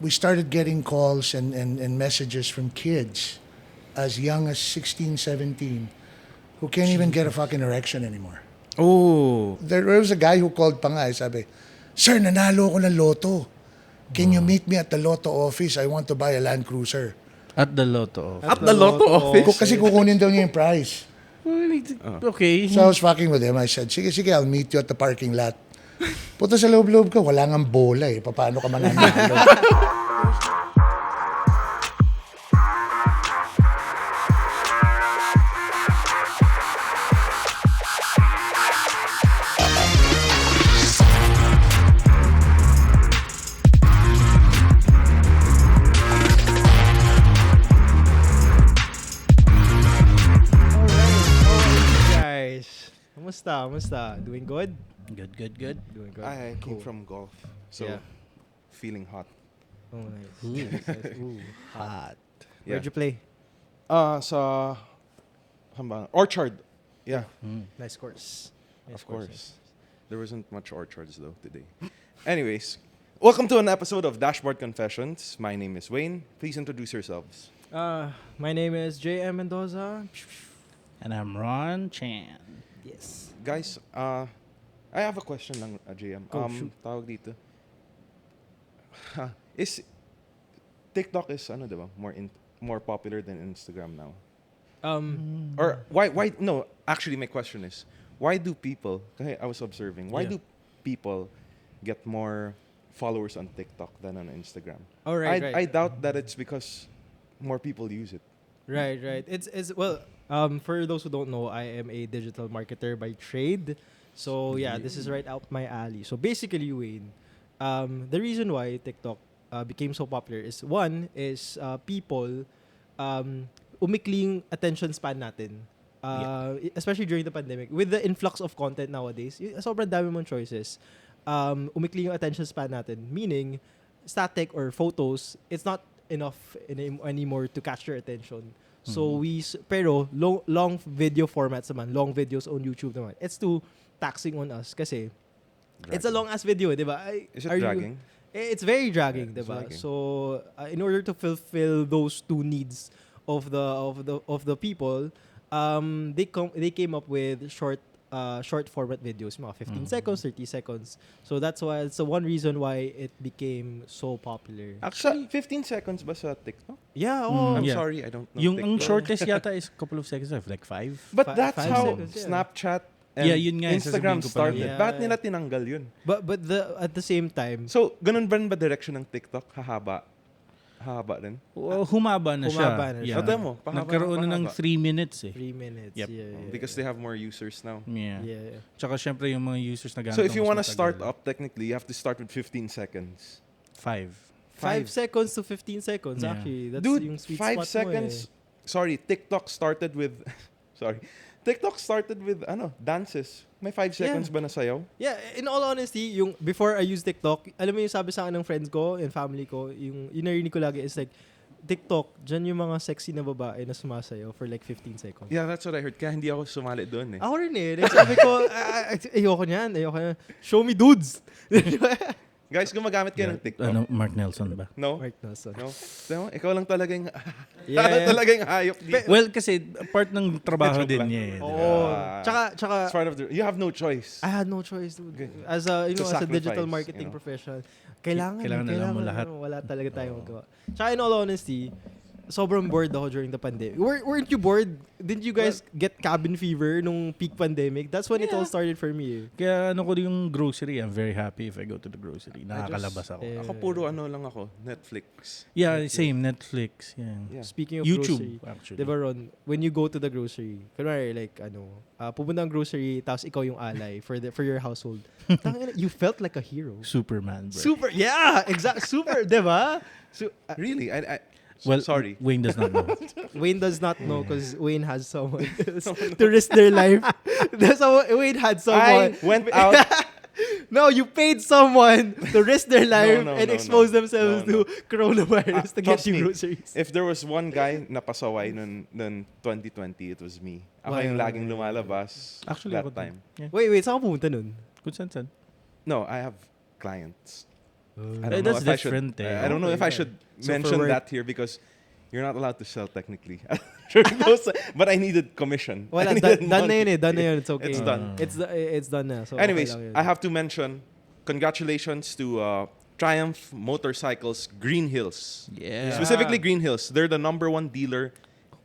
we started getting calls and messages from kids as young as 16, 17 who can't even get a fucking erection anymore. Oh. There was a guy who called pa nga, sabi, "Sir, nanalo ko ng loto. Can you meet me at the Lotto office? I want to buy a Land Cruiser." At the Lotto office. At the Lotto office? Kasi kukunin daw niya yung prize. Okay. So I was fucking with him. I said, sige, I'll meet you at the parking lot. Puta sa loob-loob ko, wala nga bola eh. Paano ka mananalo? Kamusta? Doing good? Good. Doing good. I came from golf, so Yeah. feeling hot. Oh, nice. Ooh, hot. Where'd you play? Sa Orchard. Yeah, Nice course. of course. There wasn't much orchards though today. Anyways, welcome to an episode of Dashboard Confessions. My name is Wayne. Please introduce yourselves. My name is J.M. Mendoza. And I'm Ron Chan. Yes. Guys, I have a question lang, JM. Go, shoot. Tawag dito. Is TikTok is diba, more popular than Instagram now? Or why no, actually my question is why do people, kasi I was observing, why do people get more followers on TikTok than on Instagram? Oh, right. I doubt that it's because more people use it. Right. It's well, for those who don't know, I am a digital marketer by trade. So yeah, this is right out my alley. So basically, Wayne, the reason why TikTok became so popular is one is people umikling attention span natin. Especially during the pandemic. With the influx of content nowadays, sobrang dami mong choices. Umikling yung attention span natin. Meaning, static or photos, it's not enough anymore to catch your attention. So pero long video formats naman, long videos on YouTube naman. It's too taxing on us kasi it's a long ass video, 'di ba? Is it dragging? It's very dragging, Yeah, 'di ba? dragging. So in order to fulfill those two needs of the people, they came up with short format videos, mga 15 seconds, 30 seconds. So that's why it's the one reason why it became so popular. Actually, 15 seconds ba sa TikTok? Yeah, I'm Yeah. sorry, I don't know Yung TikTok. ang shortest yata is a couple of seconds, like 5. But that's 5 how seconds, yeah. Snapchat and yun nga, Instagram sasabihin ko pa started. lang. Bakit Yeah. nila tinanggal yun? But at the same time, So, ganun ba direction ng TikTok? Hahaba rin? Humaba na siya. Humaba na siya. Tignan mo, pahaba Nagkaroon na ng pahaba. 3 minutes eh. 3 minutes. Yep. Yeah. Because they have more users now. Yeah. Yeah. Tsaka syempre yung mga users na gamit. So, if you mas wanna matagal. start up, technically, you have to start with 15 seconds. 5. 5 seconds to 15 seconds, Yeah. actually. That's Dude, yung sweet 5 spot seconds. mo eh. Sorry, TikTok started with... sorry. TikTok started with, dances. May 5 seconds ba na sayaw? Yeah, in all honesty, yung before I use TikTok, alam mo yung sabi sa akin ng friends ko and family ko, yung narinig ko lagi is like, TikTok, dyan yung mga sexy na babae na sumasayaw for like 15 seconds. Yeah, that's what I heard. Kaya hindi ako sumali doon eh. Ako rin eh. Like, sabi ko, ayoko niyan. Show me dudes. Guys, gumagamit kayo ng TikTok. Mark Nelson ba? No? Mark Nelson. No? Tama, ikaw lang talaga yung... Yeah. talaga yung hayop dito. Well, kasi part ng trabaho Joke din lang. niya eh. Oo. Ah. Tsaka, It's part of you have no choice. I had no choice, dude. Okay. As a, To as a digital sacrifice, marketing professional, kailangan alam mo lahat. Wala talaga tayong magawa. Tsaka in all honesty, sobrang bored ako during the pandemic. Weren't you bored? Didn't you guys get cabin fever nung peak pandemic? That's when it all started for me. Kaya ko yung grocery, I'm very happy if I go to the grocery. Nakakalabas ako. Yeah. Ako puro lang ako, Netflix. Yeah, same. Netflix. Yeah. Yeah. Speaking of YouTube, grocery, actually. diba Ron, when you go to the grocery, kunwari like pupunta ng grocery, tapos ikaw yung alay for your household. You felt like a hero. Superman, bro. Super, yeah, super, diba? Really? Well, sorry. Wayne does not know. Wayne does not know because Wayne has someone to risk their life. Wayne had someone. I went out. No, you paid someone to risk their life No, and no, expose no. themselves No, no. to coronavirus to get Trust you me, groceries. If there was one guy na pasaway nun 2020, it was me. Ako Wow. yung laging lumalabas Actually, that ako din. time. Yeah. Wait, saan ka pumunta nun? Kung saan? No, I have clients. I don't know That's if I should. different, eh. I don't know if I should So for mention work- that here because you're not allowed to sell technically. During those- but I needed commission. Wala, I needed done na money. yun eh. Done na yun. It's okay. It's done. It's done na. So Anyways, okay lang yun. I have to mention congratulations to Triumph Motorcycles Green Hills. Yeah. Specifically Green Hills. They're the #1 dealer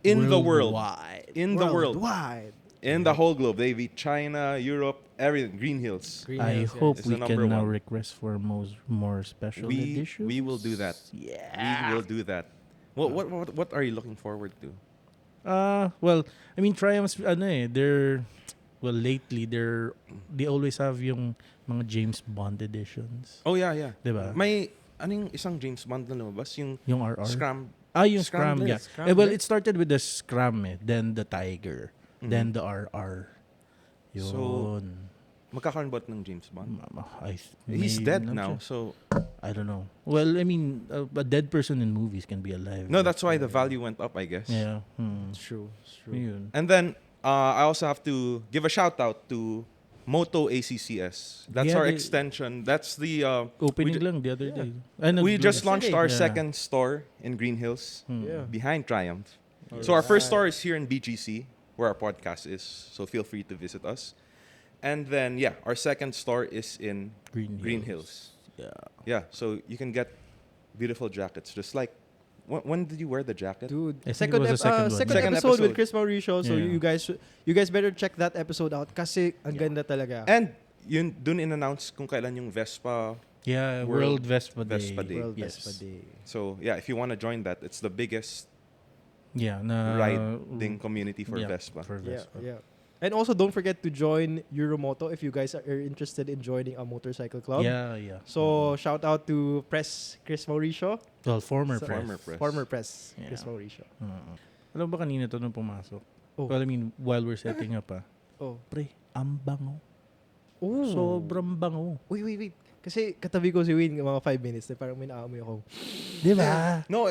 in the world. Worldwide. In the world. Worldwide. In the whole globe. They beat China, Europe, everything. Green Hills. Green I Hills, hope It's we the can number now one. request for more special editions. We will do that. Yeah. We will do that. What are you looking forward to? Well, I mean, Triumphs, lately, they always have yung mga James Bond editions. Oh yeah. Diba? May anong isang James Bond na lumabas? Yung Yung RR. Yung Scram, Scrambler. yeah. Well, it started with the Scram, then the Tiger, then the RR. Yun. So, magkakaroon ba ng James Bond? He's may- dead not now, sure. so I don't know. Well, I mean, a dead person in movies can be alive. no, that's why the value went up, I guess. Yeah. It's true. It's true. Yun. And then I also have to give a shout out to Moto ACCS. That's Yeah, our they- extension. That's the Opening we ju- lang the other Yeah. day. we just launched our Yeah. second store in Green Hills Yeah. behind Triumph. So our first store is here in BGC, where our podcast is. So feel free to visit us. And then our second store is in Green Hills. Yeah. Yeah, so you can get beautiful jackets. Just like when did you wear the jacket? Dude, I think it was the second one. second Second episode with episode. Chris Mauricio. So Yeah. you guys better check that episode out kasi ang ganda talaga. And yun dun in-announce kung kailan yung Vespa. Yeah, World World Vespa Day. Vespa Day. World Yes. Vespa Day. So if you want to join that, it's the biggest Yeah, na riding community for yeah, Vespa. For Yeah, Vespa. yeah. And also don't forget to join Euromoto if you guys are interested in joining a motorcycle club. Yeah, yeah. So shout out to Press Chris Mauricio. Well, former So- press. Former Press Yeah. Chris Mauricio. Alam ba kanina to nung pumasok? Oh. Well, I mean, while we're setting up Oh. pre, ang bango. Oh. Sobrang bango. Wait. Kasi katabi ko si Win mga 5 minutes na parang may naamoy ako. Di ba? No,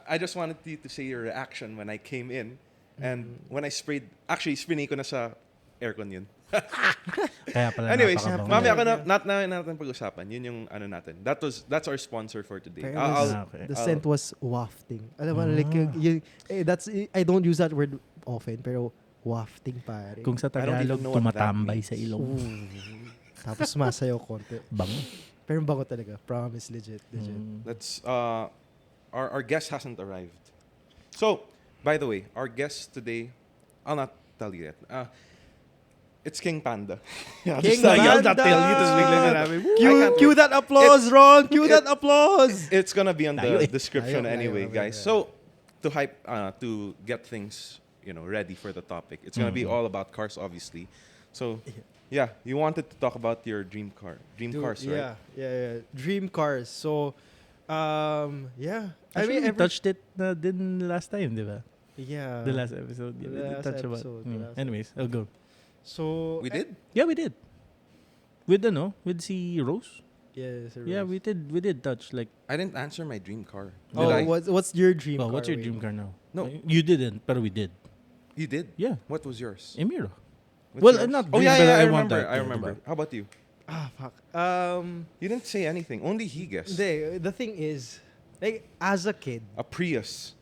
I just wanted you to say your reaction when I came in. And when I sprayed, actually, spinay ko na sa aircon yun. Kaya pala Anyways, napakabango. mamaya ko na natin pag-usapan. Yun yung ano natin. That's our sponsor for today. Pero Okay. the scent was wafting. Alam mo, like, I don't use that word often, pero wafting pare. Kung sa I don't even Tagalog, know what that tumatambay means. sa ilong. Tapos masayaw konti. Bango. Pero bango talaga. Promise, legit. That's our guest hasn't arrived. So, by the way, our guest today, I'll not tell you yet. It's King Panda. Yeah, King I'll not Panda! tell you, tas biglang sinabi, Cue that applause, Ron! Cue that applause! It's gonna be on Tayo the eh. description Tayo, anyway, tayo, guys. tayo. So to get things ready for the topic, it's gonna be all about cars, obviously. So you wanted to talk about your dream Dude, cars, right? Yeah. Dream cars. So, yeah. Actually, we touched it na din last time, di ba? Yeah. The last episode. Yeah, we The did last touch about. episode, the last Anyways, I'll go. So, We did. Yeah, we did. With si Rose. Yes. Yeah, we did touch like. I didn't answer my dream car. Did Oh, I? what's your dream car? What's your Wayne? dream car now? No. You didn't, but we did. You did. Yeah, What was yours? Emiro. What's Well, yours? not Oh dream, yeah, but I I want remember. that, I yeah, remember. diba? How about you? Ah, fuck. You didn't say anything. Only he guessed. The thing is, like, as a kid, A Prius.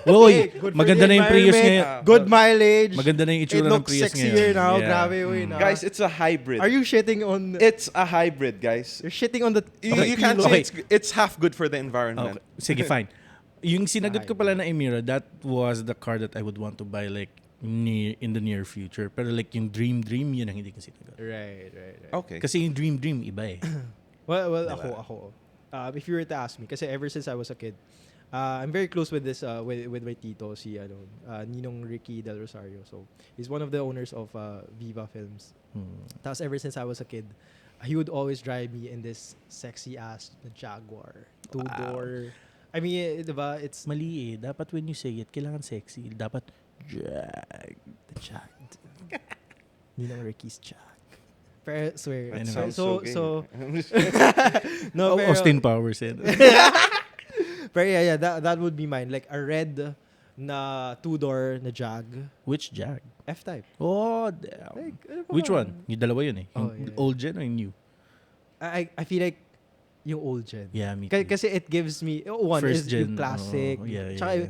Uy, good for maganda the na yung Prius environment, ngayon. good mileage. Maganda na yung It itsura ng looks Prius sexier ngayon. now. Yeah. Grabe, Wayne. Guys, it's a hybrid. Are you shitting on? It's a hybrid, guys. You're shitting on the. You can't Okay. say it's half good for the environment. Okay. Sige, fine. Yung sinagot ko pala na Emira, that was the car that I would want to buy like in the near future. Pero like yung dream, yun ang hindi ko sinagot. Right. Okay. Kasi yung dream, iba eh. Well, Diba? ako. If you were to ask me, kasi ever since I was a kid, I'm very close with this with my tito, si Ninong Ricky Del Rosario. So he's one of the owners of Viva Films. Tapos ever since I was a kid, he would always drive me in this sexy ass Jaguar 2-door. I mean, diba? It's Mali eh. Dapat when you say it, kailangan sexy. Dapat Jag. the Jag. Ninong Ricky's Jag. Pero swear. That Anyway. sounds so gay. No, pero, Austin Powers eh. pero yeah, that would be mine. Like a red na 2-door na Jag. Which Jag? F-Type. Oh, damn. Like, ano ba? Which one? Yung dalawa yun eh. Yung Oh, yeah. old gen o yung new? I feel like yung old gen. Yeah, me too. Kasi it gives me, one First is yung gen, classic. yeah, Tsaka yeah.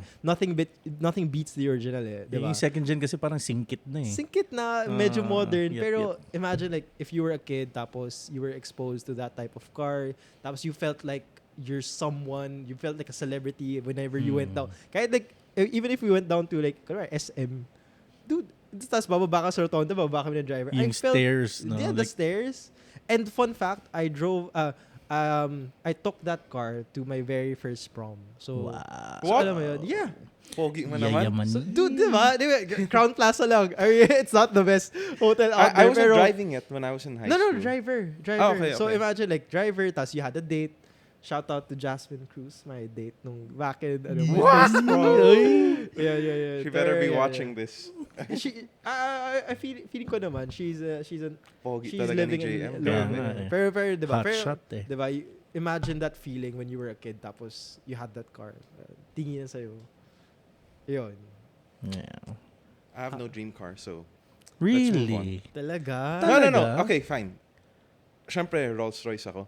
nothing beats the original eh. Diba? Yung second gen kasi parang singkit na eh. Singkit na, medyo modern. Yep, Pero imagine like, if you were a kid, tapos you were exposed to that type of car, tapos you felt like you're someone, you felt like a celebrity whenever you went down. Kahit like, even if we went down to like, SM, dude, tapos bababa ka sa rotonda, bababa kami ng driver. Yung stairs, no? Yeah, the stairs. And fun fact, I took that car to my very first prom. So, Wow. so alam mo yun? Yeah. Pogi mo naman. Yayaman. So, dude, diba? Crown Plaza lang. I mean, it's not the best hotel out I there. wasn't pero, driving it when I was in high school. No, driver. Ah, okay, So okay. imagine like driver, tas you had a date. Shout out to Jasmine Cruz, my date nung back in my first prom. Yeah. She better be Yeah. watching this. She, I feeling ko naman she's Pogi she's talaga ni living JM. in Kaya London. nga eh. Pero diba? Hot Pero, shot eh. diba? Imagine that feeling when you were a kid tapos you had that car. Tingin na sa'yo. Yun. Yeah. I have no dream car, so... Really? Talaga? No. Talaga? Okay, fine. Siyempre, Rolls Royce ako.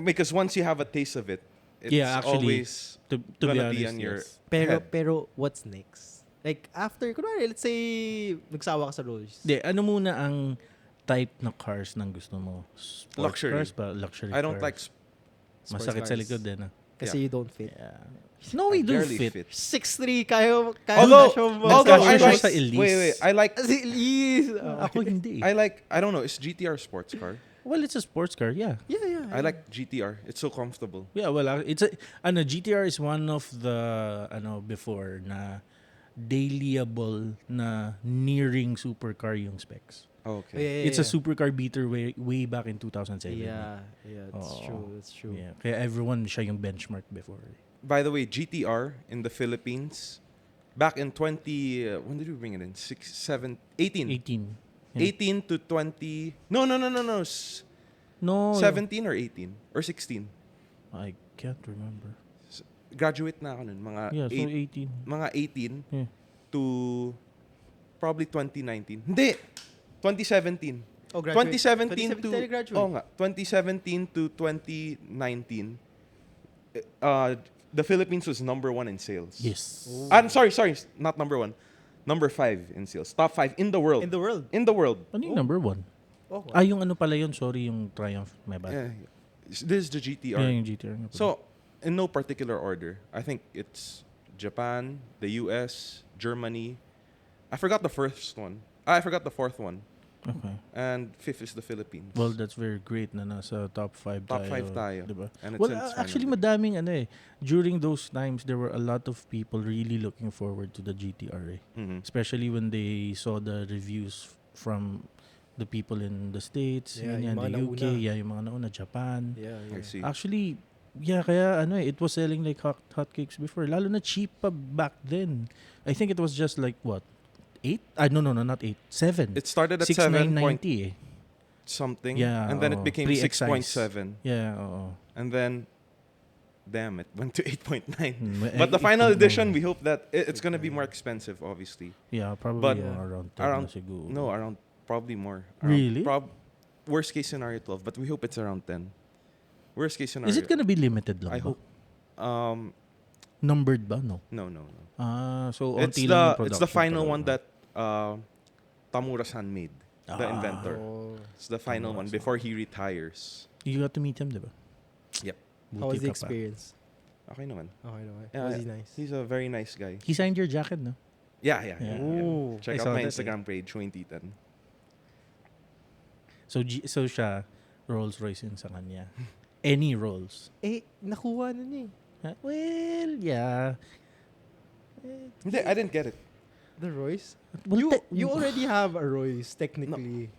Because once you have a taste of it, it's Yeah, actually, always To gonna be be honest, on your yes. head. Pero what's next? Like after, kunwari, let's say nagsawa ka sa Rolls. Di, ano muna ang type na cars nang gusto mo? Sports Luxury. cars ba? Luxury I don't cars. like... Sports Masakit sa cars. likod din. Kasi you don't fit. Yeah. No, we I do barely fit. 6'3", kaya Although mo. I siya like... sa Elise. Wait. I like... Si Elise. Ako hindi. I don't know, is GTR sports car? Well, it's a sports car, yeah. Yeah. I like GTR. It's so comfortable. Yeah, well, it's a GTR is one of the before na dailyable na nearing supercar yung specs. Okay. It's a supercar beater way back in 2007. Yeah, that's Oo. true. That's true. Yeah, kaya everyone siya yung benchmark before. By the way, GTR in the Philippines, back in 20... when did we bring it in? 6, 7, 18. 18. 18 to 20... No. No. 17 or 18? Or 16? I can't remember. Graduate na ako nun. Mga, Yeah, so 8, 18. mga 18 Yeah. to probably 2019. Hindi! 2017. Oh, graduate. 2017 to... 2017 tayo graduate. Oh nga. 2017 to 2019. The Philippines was number 1 in sales. Yes. Oh. I'm sorry. Not number 1. Number 5 in sales. Top 5 in the world. In the world. In the world. Ano yung number 1? Oh, Ah, yung ano pala yun, sorry, yung Triumph. My bad. Yeah. This is the GTR. Yeah, yung GTR. nga pala. So, in no particular order, I think it's Japan, the US, Germany. I forgot the first one. I forgot the fourth one. Okay. And fifth is the Philippines. Well, that's very great na nasa top 5 Top tayo. 5 tayo. Diba? And it's Well, in its actually, final. madaming during those times, there were a lot of people really looking forward to the GTR. Mhm. Especially when they saw the reviews from the people in the States, Yeah, ganyan, yung mga the UK, nauna. yeah, yung mga nauna, Japan. Yeah. I see. Actually, yeah, kaya it was selling like hotcakes before. Lalo na cheap pa back then. I think it was just like, what, 8? No, not 8. 7. It started at 7 point 6,990 something. Yeah, And then it oo. became Pre-excise. 6.7. Yeah, oo. And then, damn, it went to 8.9. Mm, But the final 8.9. edition, we hope that it's going to be more expensive, obviously. Yeah, probably But around 10 around- na siguro. No, around probably more. Really? Worst case scenario 12, but we hope it's around 10. Worst case scenario. Is it gonna be limited lang I ba? hope. Numbered ba? No. No. So It's onti lang yung it's the production final pala. one that Tamura-san made. The inventor. Oh. It's the final one Tamura-san. before he retires. You got to meet him, di ba? Yep. How was Buti the ka pa. experience? Okay naman. Okay, no. Yeah, Was he nice? He's a very nice guy. He signed your jacket, no? Yeah. Yeah. Ooh. Check I out saw my that, Instagram page, Wayne Titan. So siya, Rolls Royce yun sa kanya. Any Rolls. Nakuha na niya eh. Well, yeah. Hindi, I didn't get it. The Royce? Well, You already have a Royce, technically.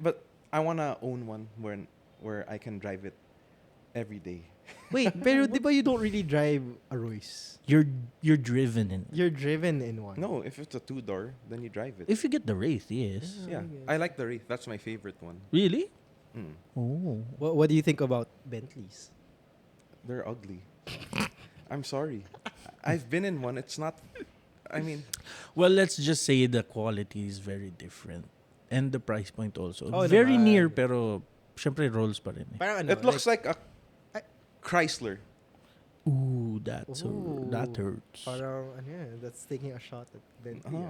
But I wanna own one where I can drive it every day. Wait, pero di ba you don't really drive a Royce? You're driven in. You're driven in one. No, if it's a 2-door, then you drive it. If you get the Wraith, yes. Yeah, I like the Wraith. That's my favorite one. Really? Mm. Oh. What do you think about Bentleys? They're ugly. I'm sorry. I've been in one. It's not. I mean, Well, let's just say the quality is very different. And the price point also. Oh, Very naman. near, pero syempre Rolls pa rin. Eh. Parang ano, it looks like a Chrysler. Ooh, that hurts. Parang, that's taking a shot at Bentley.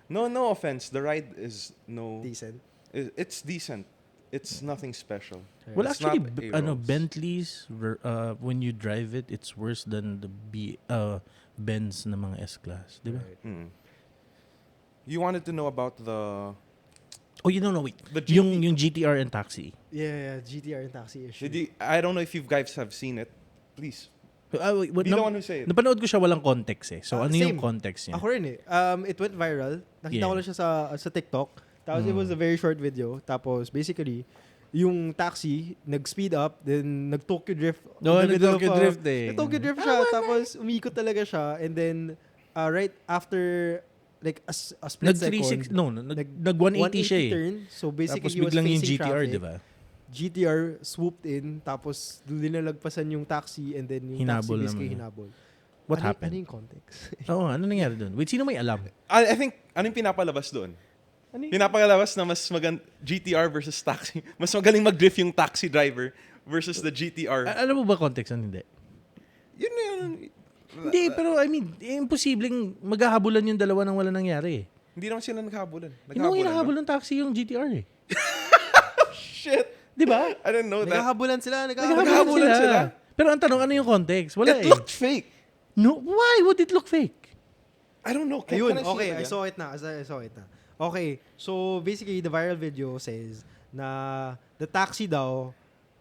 No offense. The ride is Decent. It's decent. It's nothing special. Well, It's actually, not A-Rolls. Bentleys, when you drive it, it's worse than the Benz na mga S-Class. Di ba? Right. Mm. You wanted to know about the Oh, you don't know, wait. The Yung GTR and taxi. Yeah, GTR and taxi issue. I don't know if you guys have seen it. Please. Wait, Be the one who say it. Napanood ko siya walang context eh. So, ano yung same. context niya? Ako rin eh. It went viral. Nakita ko lang siya sa TikTok. Tapos it was a very short video. Tapos basically, yung taxi, nag-speed up, then nag-Tokyo drift. No, in the middle nag-Tokyo of, drift eh. Nag-Tokyo drift siya. Tapos umikot talaga siya. And then, right after like a split second, nag 180 siya eh. turn. So basically, Tapos he was biglang yung facing GTR, traffic. di ba? GTR swooped in, tapos doon linalagpasan yung taxi, and then yung Hinabol taxi basically naman. hinabol. What Ano happened? yung context? Oo, ano nangyari doon? Wait, sino may alam? I think, ano yung pinapalabas doon? Pinapalabas na mas GTR versus taxi. Mas magaling mag-drift yung taxi driver versus the GTR. Alam mo ba context ano hindi? Yun na yun. Hindi, pero I mean, imposibleng maghahabulan yung dalawa nang wala nangyari eh. Hindi naman sila naghabulan. Yung hinahabol ng taxi yung GTR eh. Shit. Di ba? I didn't know that. Naghahabulan sila. Naghahabulan sila. Pero ang tanong, ano yung context? Wala It eh. looked fake. No, why would it look fake? I don't know. Ayun, Can I see okay, it I again? saw it na. I saw it na. Okay, so basically, the viral video says na the taxi daw,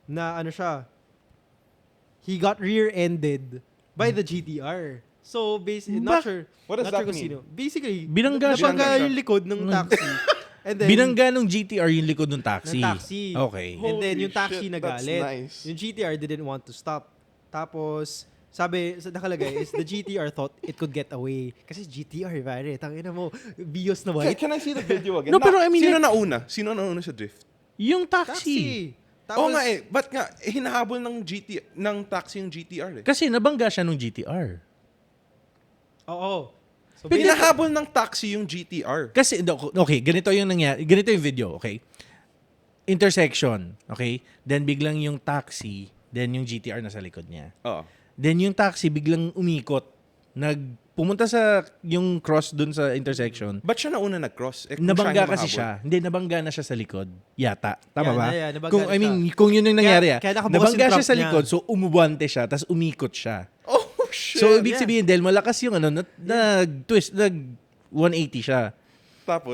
na ano siya, he got rear-ended by the GTR. So, basically, not sure. What does not that sure kung mean? sino. Basically, Binangga siya. nabangga yung likod ng taxi. And then, Binangga ng GTR yung likod ng taxi. ng taxi. Okay. And then, Holy yung taxi shit, nagalit. that's nice. Yung GTR didn't want to stop. Tapos, sabi, sa nakalagay is the GTR thought it could get away. Kasi GTR, pare. Tangina mo, bios na white. Can I see the video again? No, pero I mean, Sino nauna? Sino nauna sa drift? Yung taxi. Taxi. Oo nga eh. Ba't nga? Hinahabol ng taxi yung GTR eh. Kasi nabangga siya nung GTR. Oo. So, Hinahabol ng taxi yung GTR. Kasi, okay, ganito yung nangyari. Ganito yung video, okay? Intersection, okay? Then biglang yung taxi, then yung GTR nasa likod niya. Oo. Then yung taxi biglang umikot. Pumunta sa yung cross dun sa intersection. Ba't siya nauna nag-cross? Eh, kung Nabangga siya kasi humahabol. siya. Hindi, nabangga na siya sa likod. Yata. Tama Yeah, ba? yeah, nabangga Kung, na siya. kung yun yung nangyari. Kaya nakabukas Nabangga yung siya sa trunk niya. likod, so umubante siya, tapos umikot siya. Oh, shit. So, ibig sabihin, dahil malakas yung nag-twist, nag-180 siya.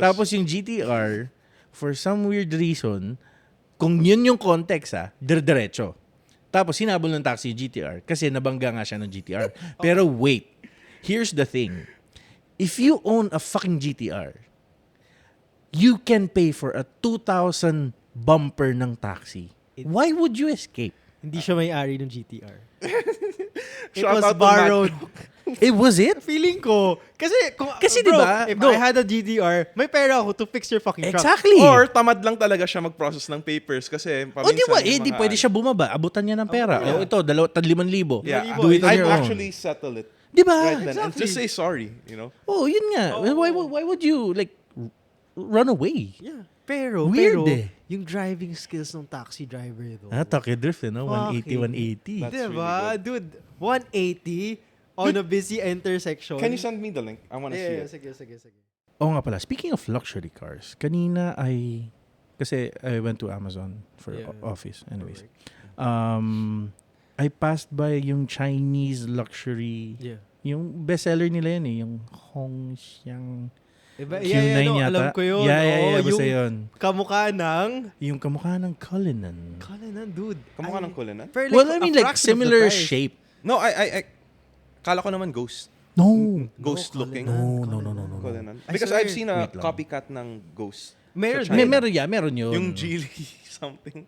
Tapos yung GTR, for some weird reason, kung yun yung context, diretso. Tapos hinabol ng taxi yung GTR kasi nabangga nga siya ng GTR. Pero wait, here's the thing. If you own a fucking GTR, you can pay for a 2,000 bumper ng taxi. Why would you escape? hindi siya may-ari ng GTR. It Shout was out to borrowed. It was it? Feeling ko. Kasi Bro, diba, if no. I had a GTR, may pera ako to fix your fucking truck. Exactly. Or tamad lang talaga siya mag-process ng papers kasi O di ba, yung di mga- pwede siya bumaba. Abutan niya ng pera. yeah. O ito, 5,000. Yeah, Do it on I'd your own. actually settle it Di ba? right then and Exactly. just say sorry, you know? Oh, yun nga. Why would you, like, run away? Yeah. Pero, Weird yung driving skills ng taxi driver though. Tokyo Drift, no? 180, Fucking- 180. That's Diba? really Dude, 180 on a busy intersection. Can you send me the link? I want to see it. Sige. Oo nga pala, speaking of luxury cars, kanina kasi I went to Amazon for Yeah. office. Anyways. I passed by yung Chinese luxury, Yeah. yung bestseller nila yan yung Hongxiang Diba? Q9 no, yata. alam ko yun. Yeah, basta yung yun. kamukha ng... Yung kamukha ng Cullinan. Kala dude. Kamukha ng Kulinan? For Well, I mean, a like, fraction of the similar price. shape. No, I kala ko naman ghost. No. Ghost looking. No. Kulinan. I Because swear. I've seen a Wait lang. copycat ng ghost. Meron, Sa China. Meron yun. Yung Geely something.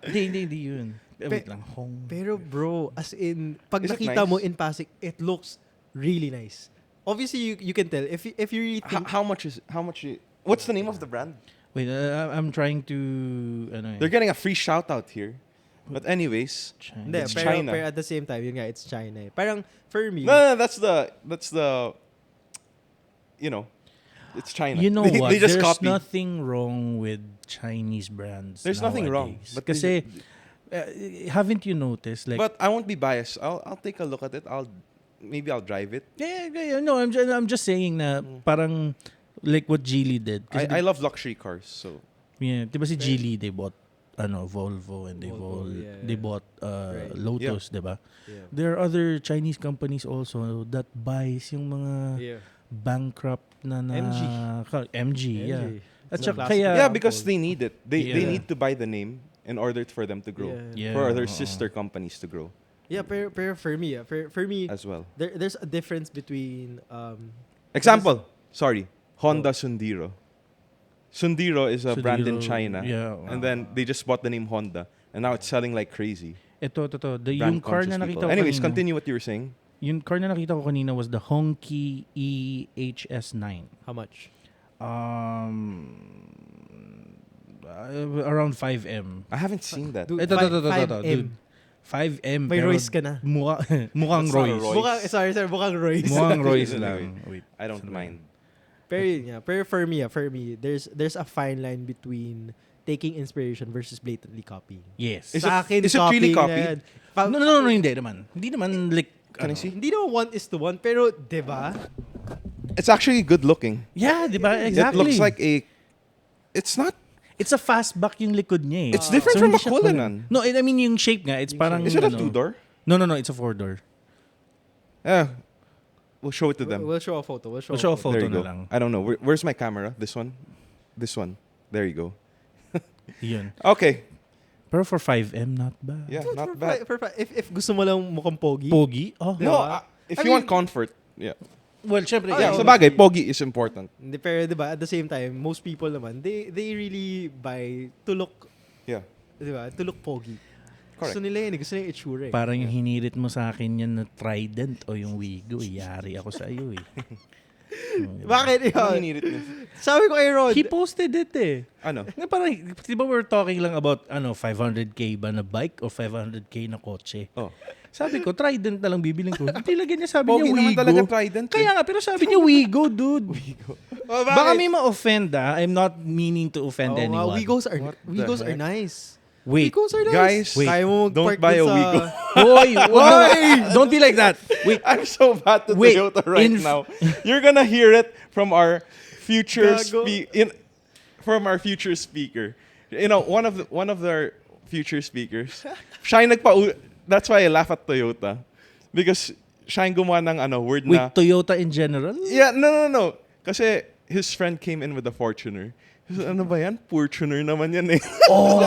Hindi yun. Wait lang. Pero bro, as in, pag Is it nakita nice? mo in Pasig, it looks really nice. Obviously, you can tell. If you really think... How much? What's the name of the brand? Wait, I'm trying to... They're getting a free shout out here. But anyways, China. Hindi, It's pero, China. pero at the same time, yun nga, it's China. Parang, for me... no, that's the you know, it's China. You know They what? just There's copy. nothing wrong with Chinese brands There's nothing wrong. nowadays. But Kasi haven't you noticed? Like, But I won't be biased. I'll take a look at it. Maybe I'll drive it. yeah, no, I'm just saying na parang like what Geely did. I love luxury cars, so Yeah, diba si Geely, they bought Volvo, and Volvo, yeah, they yeah. bought Right. Lotus, diba? Yeah. There are other Chinese companies also that buys yung mga Yeah. bankrupt na MG, yeah. MG. At It's a saka classic kaya yeah, because they need it. They Yeah. need to buy the name in order for them to grow. Yeah. For other oo. sister companies to grow Yeah, pero for me, for me, as well. there's a difference between Example, sorry, Honda Sundiro. Sundiro is a brand in Sundiro, China, yeah. and then they just bought the name Honda, and now it's selling like crazy. Ito. Yung car na Brand-conscious nakita people. ko Anyways, kanina, continue what you were saying. yung car na nakita ko kanina was the Honky EHS9. how much? Around 5M. I haven't seen that. Dude, Ito, 5M. dude. 5M. May pero Royce ka na. Mukhang That's not a Royce. Royce. Sorry, mukhang Royce. Mukhang Royce Anyway, lang. Wait. I don't mind. Pero yun nga, pero for me, there's a fine line between taking inspiration versus blatantly copying. Yes. Is Sa akin, it really copying copy? na yan. No, hindi naman. Hindi naman like, Can I see? Hindi naman 1:1, pero, di ba? It's actually good looking. Yeah, di ba? It Exactly. looks like it's not. It's a fastback yung likod niya eh. It's different from hindi a siya Cullinan. No, I mean yung shape nga. It's parang... Is it a ano. 2-door? No, it's a 4-door. Yeah. We'll show it to them. We'll show a photo. We'll show a photo There you na go. lang. I don't know. Where's my camera? This one? This one. There you go. Yun. Okay. Pero for 5M, not bad. Yeah, not bad. If gusto mo lang mukhang pogi. Pogi? Oh. Di No, ba? if I you want mean- comfort, yeah. Well, syempre, Yeah, yeah, sa bagay, pogi is important. Hindi, pero di ba, at the same time, most people naman, they really buy to look, Yeah. di ba, to look pogi. Correct. Gusto nila yun, gusto nila yung itsura eh. Parang yung hinirit mo sa akin yan na Trident o yung Wigo, yari ako sa iyo eh. Bakit Ano yun? hinirit niya? Sabi ko kay Rod, He posted it eh. Ano? Nga parang, di ba we're talking lang about 500k ba na bike o 500k na kotse? Oh. Sabi ko, Trident na lang bibiling ko. Hindi lagyan niya, sabi Pogi niya naman Wigo. talaga Trident. Kaya nga, pero sabi niya Wigo, dude. Oh, Baka may ma-offend I'm not meaning to offend oh, anyone. Wigos What the are heck? nice. Wait. Wigos are nice. Guys, Wait. Kaya mo don't mag-park buy a dun sa- Wigo. Hoy, don't be like that. Wait. I'm so bad to Wait, Toyota right in- now. You're gonna hear it from our future Gago. from our future speaker. You know, one of their future speakers. Siya yung that's why I laugh at Toyota. Because siya yung gumawa ng word Wait, na... Toyota in general? Yeah, no. Kasi his friend came in with a Fortuner. He said, ano ba yan? Fortuner naman yan eh. Oh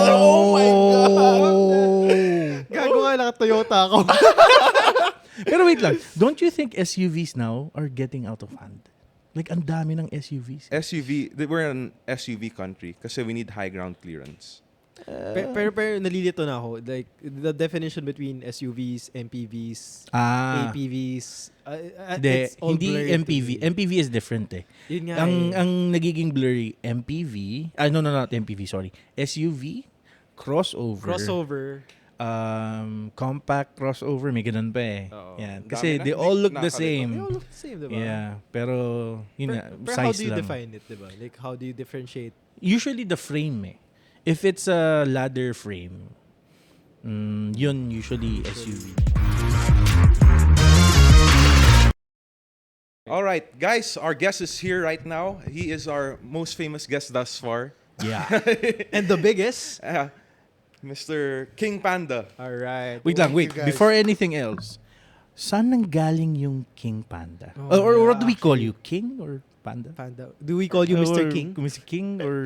my God! Gago nga lang Toyota ako. Pero wait lang, don't you think SUVs now are getting out of hand? Like, ang dami ng SUVs. We're an SUV country kasi we need high ground clearance. pero nalilito na ako. Like, the definition between SUVs, MPVs, Ah, APVs, de, it's all hindi blurred to MPV. me. MPV is different eh. Yun nga Ang nagiging blurry, MPV, no, not MPV, sorry. SUV, crossover, compact crossover, may ganun pa eh. Oo. Yan. Dami Kasi na. they all look the Nakalito. They same. all look the same, diba? Yeah, pero yun nga, Pero how size do you lang. define it, diba? Like, how do you differentiate? Usually the frame eh. If it's a ladder frame, yun usually SUV. All right, guys, our guest is here right now. He is our most famous guest thus far. Yeah. And the biggest? Mr. King Panda. Alright. Wait lang, Thank wait. you, guys. Before anything else, saan nanggaling yung King Panda? Oh, or what yeah, do we call you? King or Panda? Panda. Do we call you Mr. Or King? Mr. King or...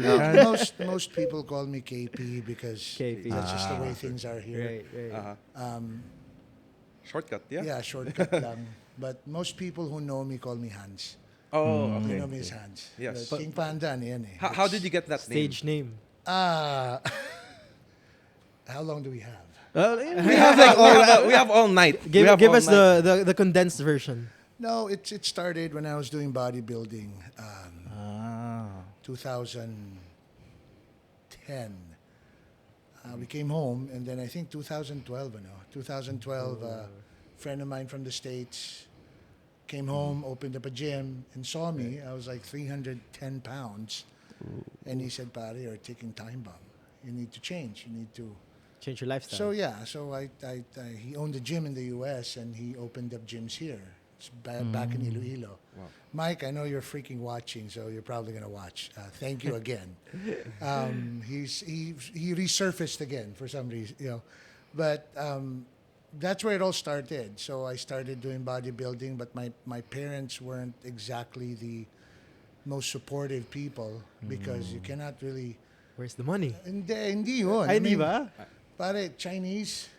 Most people call me KP because KP. that's just the way things are here. Right. Shortcut, yeah? Yeah, shortcut lang. But most people who know me call me Hans. Oh, You okay. know me as Hans. Yes. But King Panda, ano yan eh. How did you get that Stage name. Ah, how long do we have? name? We have all night. Give We have all us night. the condensed version. No, it started when I was doing bodybuilding, 2010. We came home, and then I think 2012, 2012, friend of mine from the States came home, opened up a gym, and saw me. I was like 310 pounds. And he said, "Pare, you're a ticking time bomb. You need to change. You need to Change your lifestyle. So yeah, so he owned a gym in the U.S. and he opened up gyms here. It's back in Iloilo. Wow. Mike, I know you're freaking watching, so you're probably gonna watch. Thank you again. He resurfaced again for some reason, but that's where it all started. So I started doing bodybuilding, but my parents weren't exactly the most supportive people because you cannot really. Where's the money? Hindi yun. Ay, di ba? Pare, Chinese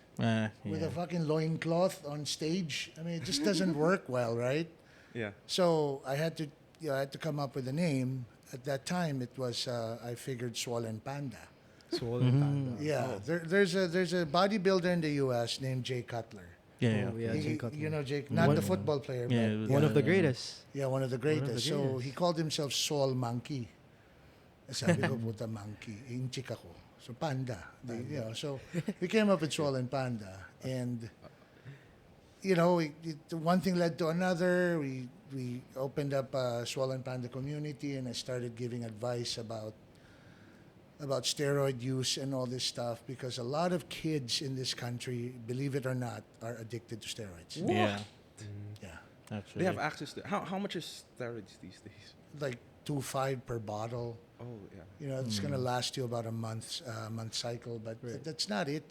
with a fucking loincloth on stage. I mean, it just doesn't work well, right? Yeah. So I had to come up with a name. At that time, it was I figured Swollen Panda. Swollen Panda. Yeah, there's a bodybuilder in the U.S. named Jay Cutler. Oh, yeah, Jay Cutler. You know Jake, not the football player, Yeah, but One of the greatest. yeah, one of the greatest. So greatest. he called himself Soul Monkey. Sabi ko, puta monkey. Inchik ako. So Panda. So we came up with Swollen Panda. And, one thing led to another. We opened up a Swollen Panda community and I started giving advice about steroid use and all this stuff because a lot of kids in this country, believe it or not, are addicted to steroids. Yeah. Yeah. Actually. They have access to how much is steroids these days? Like 2.5 per bottle. Oh yeah. It's going to last you about a month cycle, but that's not it.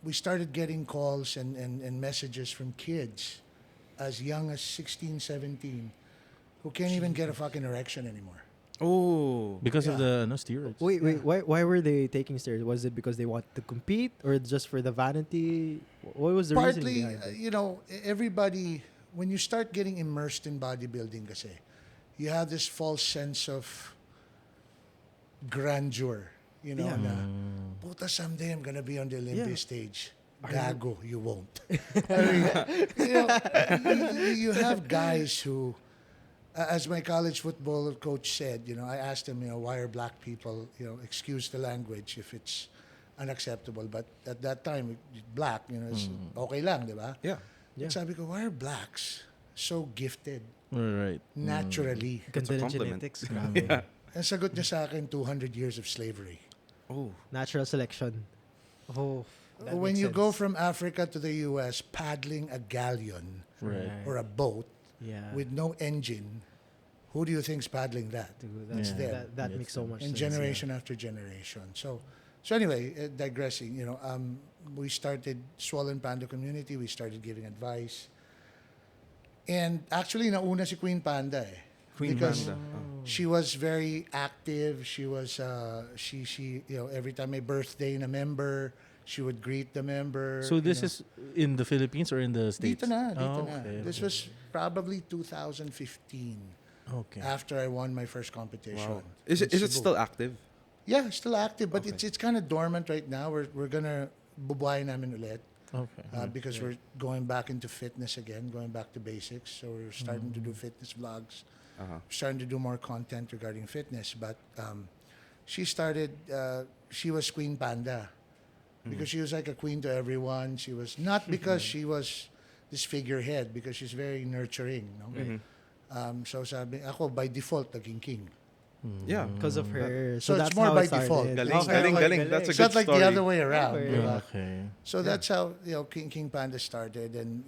We started getting calls and messages from kids as young as 16, 17 who can't even get a fucking erection anymore. Oh. Because of the steroids. Wait. Why were they taking steroids? Was it because they wanted to compete or just for the vanity? What was the Partly, reason behind it? everybody, when you start getting immersed in bodybuilding kasi, you have this false sense of grandeur, na, puta, someday I'm gonna be on the Olympia stage. Gago, you won't. I mean, you have guys who, as my college football coach said, I asked him, why are black people, excuse the language if it's unacceptable, but at that time, black, it's okay lang, di ba? Yeah. Yeah. Sabi ko, why are blacks so gifted Right. naturally? That's a Ganda ng compliment. genetics. Grabe. Ang sagot niya sa akin, 200 years of slavery. Oh. Natural selection. Oh. that When makes you go sense. from Africa to the U.S. paddling a galleon Right. or a boat Yeah. with no engine, who do you think's paddling that? Dude, It's Yeah. them. that Yes, makes so much And sense. generation after generation. So anyway, digressing, we started Swollen Panda community. We started giving advice. And actually, nauna si Queen Panda Queen because Panda. she was very active. She was, she every time my birthday in a member, she would greet the member. So this is in the Philippines or in the States? Dito na. Okay, This was probably 2015 Okay. after I won my first competition. Wow. Is in it Cebu. still active? Yeah, it's still active, but Okay. it's kind of dormant right now. We're gonna bubuhay namin ulit Okay. because we're going back into fitness again, going back to basics. So we're starting to do fitness vlogs, Uh-huh. starting to do more content regarding fitness. But she started. She was Queen Panda because she was like a queen to everyone. She was not because she was this figurehead, because she's very nurturing. No? So sabi ako by default naging king. Yeah. Because of her. So it's that's more how by it started. default. Galing, Okay, galing, okay. galing. That's a It's good not like story. the other way around. Okay. diba? Okay. So that's how King Panda started, and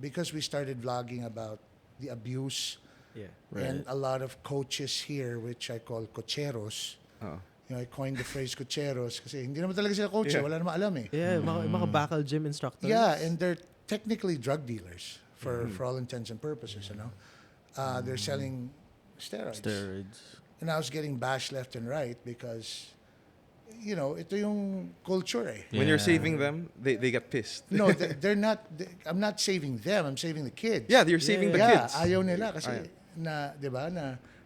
because we started vlogging about the abuse Yeah. Right. and a lot of coaches here, which I call cocheros. Uh-huh. I coined the phrase cocheros kasi hindi naman talaga sila coach, Yeah. wala naman alam eh. Yeah, mga bakal gym instructors. Yeah, and they're technically drug dealers for all intents and purposes, They're selling Steroids. And I was getting bashed left and right because, ito yung culture eh. When you're Yeah. saving them, they get pissed. No, they're not. I'm not saving them. I'm saving the kids. Yeah, you're saving the Yeah, kids. ayaw nila kasi Ayaw. di ba,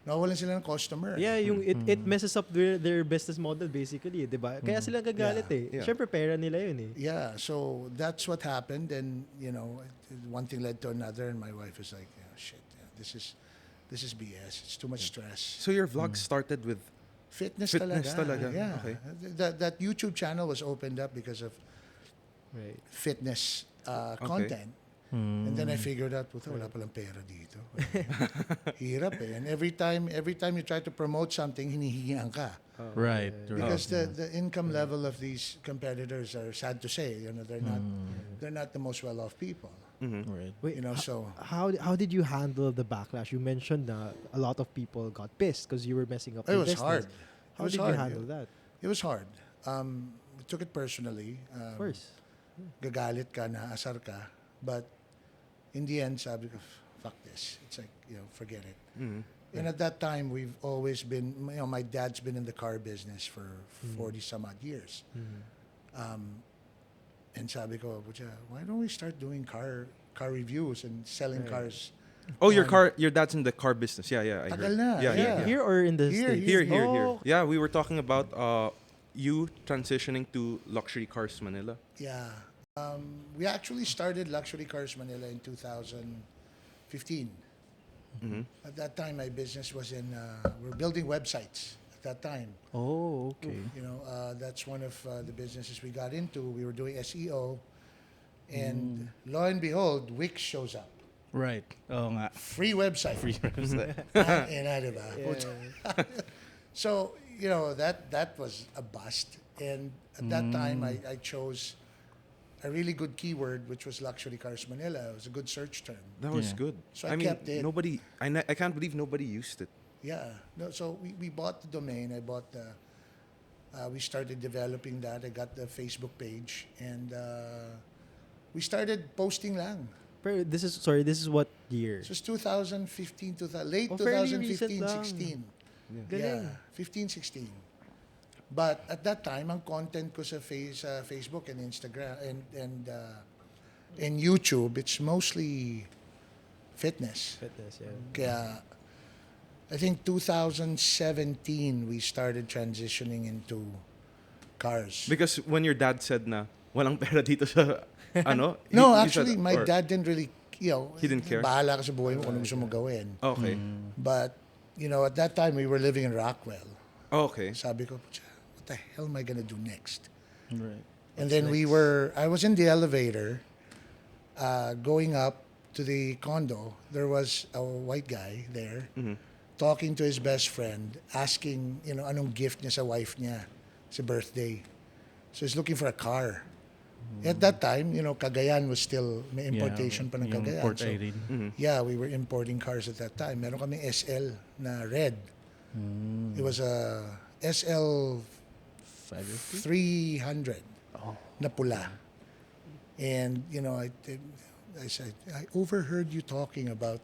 nawawalan sila ng customer. Yeah, it messes up their business model basically, 'di ba? Kaya sila gagalit eh. Yeah. Syempre pera nila 'yun eh. Yeah, so that's what happened, and one thing led to another, and my wife was like, shit, this is BS. It's too much stress. So your vlog started with Fitness Fitness talaga. talaga. Yeah. Okay. That YouTube channel was opened up because of Right. fitness content. And then I figured out, puta, wala palang pera dito. Hirap eh. And every time you try to promote something, hinihingian ka. Right. Because the income level of these competitors are, sad to say, they're not the most well-off people. Right. Wait, So how did you handle the backlash? You mentioned a lot of people got pissed because you were messing up it their was business. hard. How It was did hard. you handle that? It was hard. We took it personally. Of course. Gagalit ka, naasar ka. But in the end, sabi ko, fuck this. It's like, forget it. And at that time, we've always been, my dad's been in the car business for 40 some odd years. And sabi ko, "Pucha, why don't we start doing car reviews and selling cars?" Oh, your dad's in the car business. Yeah, I Tagal heard. na, Yeah. Here or in the Here, States? Here. Oh, Yeah, we were talking about you transitioning to luxury cars Manila. Yeah. We actually started Luxury Cars Manila in 2015. At that time, my business was we're building websites at that time. Oh, okay. That's one of the businesses we got into. We were doing SEO. And lo and behold, Wix shows up. Right. Oo nga. Free website. Free website. Diba? So, that was a bust. And at that time, I chose a really good keyword, which was Luxury Cars Manila. It was a good search term. That was Yeah. good. So I kept it. Nobody. I can't believe nobody used it. Yeah. No, so we bought the domain. I bought we started developing that. I got the Facebook page. And we started posting lang. Pero this is what year? This was 2015, late Oh, fairly recent 2015, lang. 16. Galing. Yeah, 15, 16. But at that time, ang content ko sa Facebook and Instagram and YouTube, it's mostly fitness. Fitness, yeah. Kaya I think 2017 we started transitioning into cars. Because when your dad said na walang pera dito sa ano? No, you actually, said- my or- dad didn't really, He didn't care? Bahala ka sa buhay mo kung ano gusto mo gawin. Okay. But, at that time, we were living in Rockwell. Okay. Sabi ko, "Pucha, what the hell am I gonna do next?" Right. And then I was in the elevator, going up to the condo. There was a white guy there, talking to his best friend, asking, anong gift niya sa wife niya sa birthday. So he's looking for a car. At that time, Cagayan was still, may importation pa ng yung Cagayan. Port So, Irene. yeah, we were importing cars at that time. Meron kami SL na red. It was a SL 550? 300 na pula. And, I said, I overheard you talking about,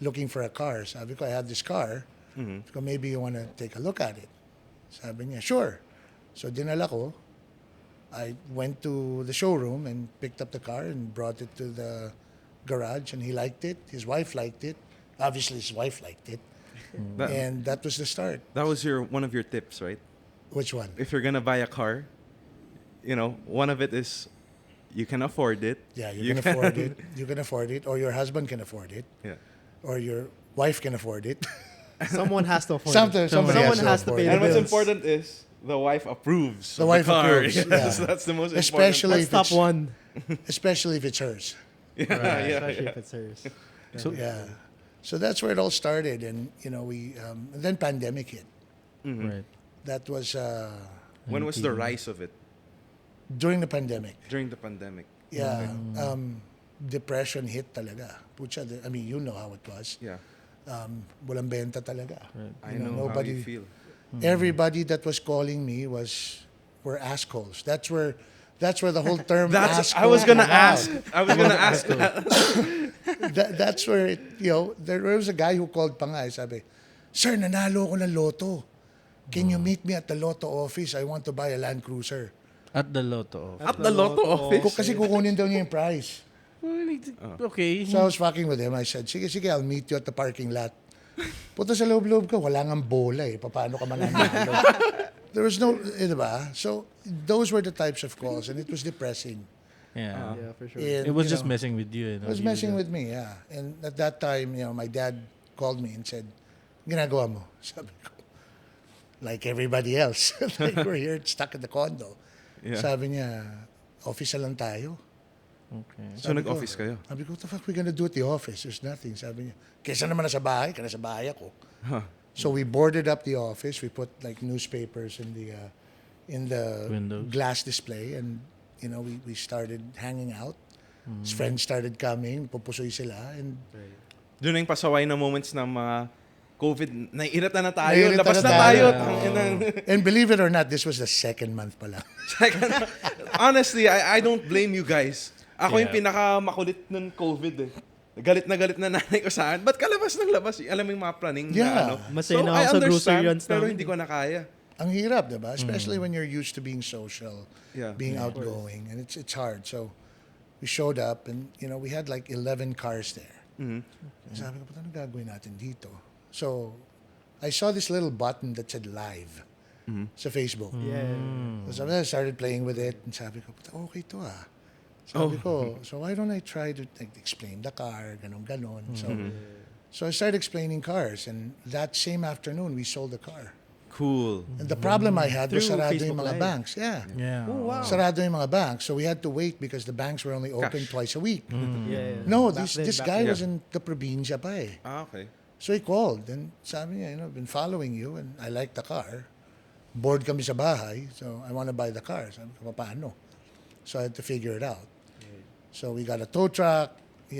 looking for a car. Sabi ko, I have this car. So maybe you want to take a look at it. Sabi niya, sure. So dinala ko. I went to the showroom and picked up the car and brought it to the garage, and he liked it. His wife liked it. Obviously, his wife liked it. And that was the start. That was one of your tips, right? Which one? If you're gonna buy a car, one of it is you can afford it. Yeah, you can afford it. You can afford it, or your husband can afford it, Yeah. or your wife can afford it. Someone has to afford Somebody Someone has to afford pay it. the And what's bills. important is the wife approves. The of wife the car. approves, Yes, yeah. that's the most Especially That's top one. Especially if it's hers. important. Right, Yeah, especially yeah. if it's hers. So, Yeah. So that's where it all started, and we and then pandemic hit. right. That was When was the rise of it? during the pandemic. During the pandemic. Yeah. Depression hit talaga. Pucha, I mean, you know how it was. Yeah. Walang benta talaga. I You know how you nobody, feel. everybody that was calling me were assholes. That's where the whole term asshole I was gonna came out. ask. I was gonna ask that. That's where it, there was a guy who called pa nga, sabi, "Sir, nanalo ko ng loto. Can you meet me at the Lotto office? I want to buy a Land Cruiser." At the Lotto. At the Lotto office. Kasi kukunin daw niya yung price. Okay. So I was fucking with him. I said, sige, I'll meet you at the parking lot. Puta sa loob-loob ko, wala ngang bola eh. Paano ka mananalo? There was no, diba? So those were the types of calls, and it was depressing. Yeah. Yeah, for sure. And, It was you just know, messing with you. It was messing with me, yeah. And at that time, my dad called me and said, ginagawa mo? Sabi ko, like everybody else. Like we're here stuck in the condo. Yeah. Sabi niya, office na lang tayo. Okay. So nag-office kayo? Sabi ko, what the fuck we gonna do at the office? There's nothing. Sabi niya, kesa naman nasa bahay, ka nasa bahay ako. Huh. So we boarded up the office. We put like newspapers in the Windows. glass display, and we started hanging out. His friends started coming, pupusoy sila, and Doon na yung pasaway na moments ng mga COVID. Naiirita na tayo. Naiirita Labas na na tayo. tayo. Tanginang. and believe it or not, this was the second month pala. Honestly, I don't blame you guys. Ako yung Yeah. pinakamakulit ng COVID eh. Galit na nanay ko saan. Ba't ka labas ng labas? Alam mo yung mga planning Yeah. na ano. Masaya na I ako sa grocery understand, runs pero namin. hindi ko na kaya. Ang hirap, diba? Especially when you're used to being social, Yeah. being outgoing, and it's hard. So we showed up, and we had like 11 cars there. Sabi ko, paano gagawin natin dito? So I saw this little button that said live sa Facebook. Yeah. So I started playing with it, and sabi ko, okay to ah. Sabi ko, so why don't I try to explain the car, ganon. So I started explaining cars, and that same afternoon, we sold the car. Cool. And the problem I had was Through sarado yung Facebook mga Live. banks. Yeah. Yeah. Oh, wow. Sarado yung mga banks. So we had to wait because the banks were only open Cash. twice a week. Yeah. No, Back this then, guy then. was in the probinsya pa eh. Okay. So he called, and sabi niya, I've been following you, and I like the car. Bored kami sa bahay, so I want to buy the car. Sabi ko, paano? So I had to figure it out. So we got a tow truck. We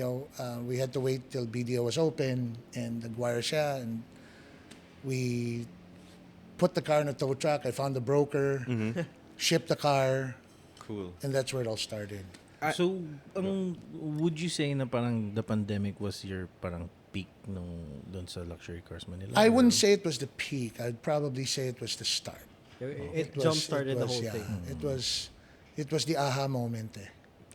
had to wait till BDO was open, and nagwire siya, and we put the car in a tow truck. I found the broker, shipped the car, Cool. and that's where it all started. So, would you say na parang the pandemic was your parang peak doon sa luxury cars Manila? I wouldn't say it was the peak. I'd probably say it was the start. It was- jump-started it the was, whole yeah, thing. It was the aha moment eh.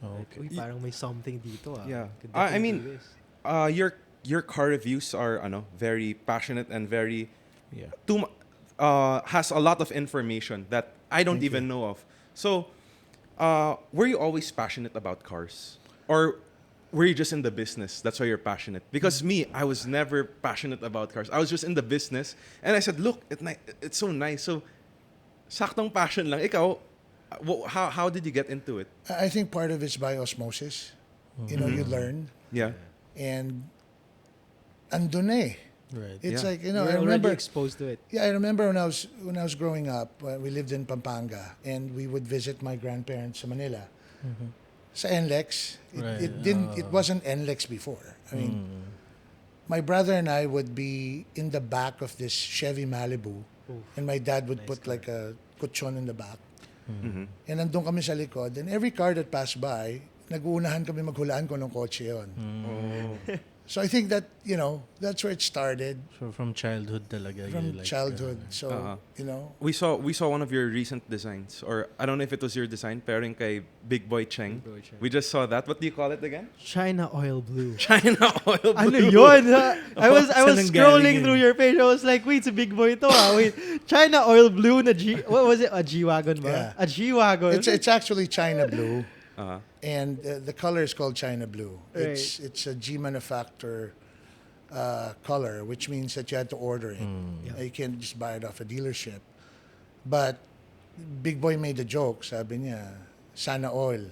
Oh, okay. Uy, parang may something dito ah. Yeah. Could I definitely mean, do this. your car reviews are very passionate and very Yeah. has a lot of information that I don't Thank even know of. So, were you always passionate about cars, or were you just in the business? That's why you're passionate. Because me, I was never passionate about cars. I was just in the business, and I said, "Look, it's so nice." So, saktong passion lang. Ikaw, how did you get into it? I think part of it's by osmosis. You learn, Yeah. and andun na eh. Right. It's Yeah. like You're I already remember. exposed to it. Yeah, I remember when I was growing up. We lived in Pampanga, and we would visit my grandparents in Manila. Sa NLEX, Right. it wasn't NLEX before. I mean, my brother and I would be in the back of this Chevy Malibu, and my dad would put like a kutsyon in the back. And nandun kami sa likod, and every car that passed by, nag-uunahan kami maghulaan kung anong kotse yun. So I think that, that's where it started, So from childhood talaga. you from like, childhood. So, We saw one of your recent designs, or I don't know if it was your design, pairing kay Big Boy Cheng. Big Boy Cheng. We just saw that. What do you call it again? China oil blue. China oil blue. Ano yun? Ha? I was Saan ang scrolling galing through yun? your page. I was like, wait, it's a big boy to ah. Wait, China oil blue na what was it? A G-Wagon ba? Yeah. A G-Wagon. it's actually China Blue. Uh-huh. And the color is called China Blue. Right. It's a G manufacturer color, which means that you had to order it. Yeah. You can't just buy it off a dealership. But Big Boy made a joke. Sabi niya, sana oil.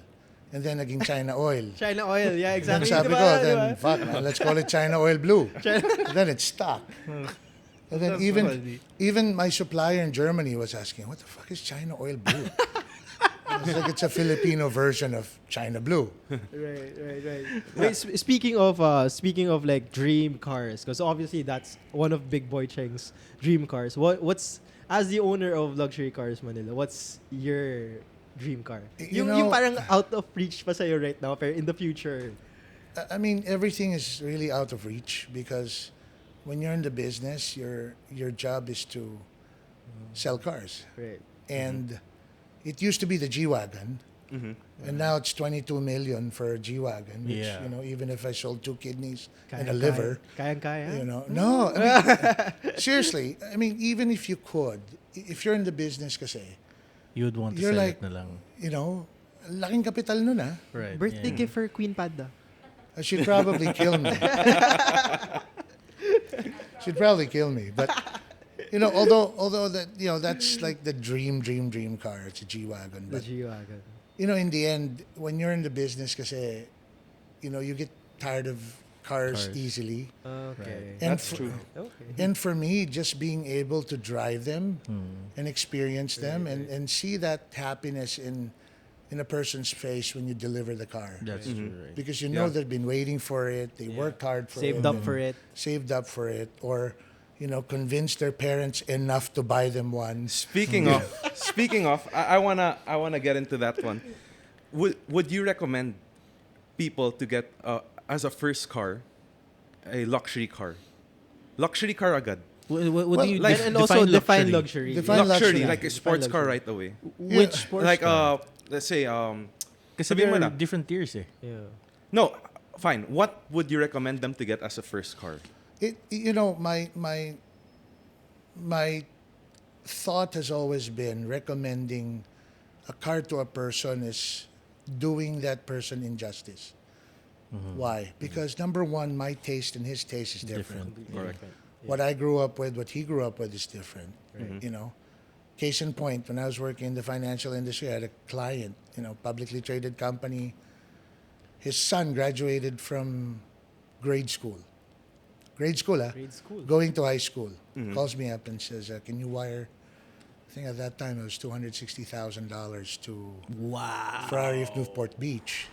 And then naging China oil. China oil, yeah, Then exactly. sabi Diba? ko, Diba? then fuck man, let's call it China Oil Blue. Then it stuck. And then That's even funny. even my supplier in Germany was asking, what the fuck is China Oil Blue? It's like it's a Filipino version of China Blue. Right. Wait, speaking of like dream cars, because obviously that's one of Big Boy Cheng's dream cars. What's as the owner of Luxury Cars Manila, what's your dream car? You Yung know- parang out of reach pa sa'yo right now, pero in the future. I mean, everything is really out of reach because when you're in the business, your job is to sell cars. Right. And it used to be the G-Wagon, Mm-hmm. and now it's 22 million for a G-Wagon, which, Yeah. even if I sold 2 kidneys and a Kayang-kaya. liver, Kayang-kaya. no. I mean, seriously, I mean, even if you could, if you're in the business kasi, You'd want to You're sell like- it na lang. laking kapital nun ah. Right. Birthday yeah. gift for Queen Panda. She'd probably kill me. She'd probably kill me. But although that that's like the dream car. It's a G-Wagon. The But G-Wagon. in the end, when you're in the business, kasi, you get tired of cars Cars. easily. Okay. And That's true. Okay. And for me, just being able to drive them Hmm. and experience them and see that happiness in a person's face when you deliver the car. That's true, right? Because Yeah. they've been waiting for it, they worked hard for Saved it. up for it. Saved up for it, or convinced their parents enough to buy them one. Speaking of, I wanna get into that one. Would you recommend people to get as a first car a luxury car? Luxury car agad. What do you like- And also define luxury. Define luxury, luxury. like a sports car luxury. right away. Which sports Like car? let's say Kasi sabihin there mo are na. different tiers eh. Yeah. No, fine. What would you recommend them to get as a first car? My thought has always been recommending a car to a person is doing that person injustice. Why? Because number one, my taste and his taste is different. Correct. What I grew up with, what he grew up with is different. Case in point, when I was working in the financial industry, I had a client, publicly traded company. His son graduated from grade school. Grade school, Grade school. going to high school. Calls me up and says, "Can you wire?" I think at that time it was $260,000 to Ferrari of Newport Beach,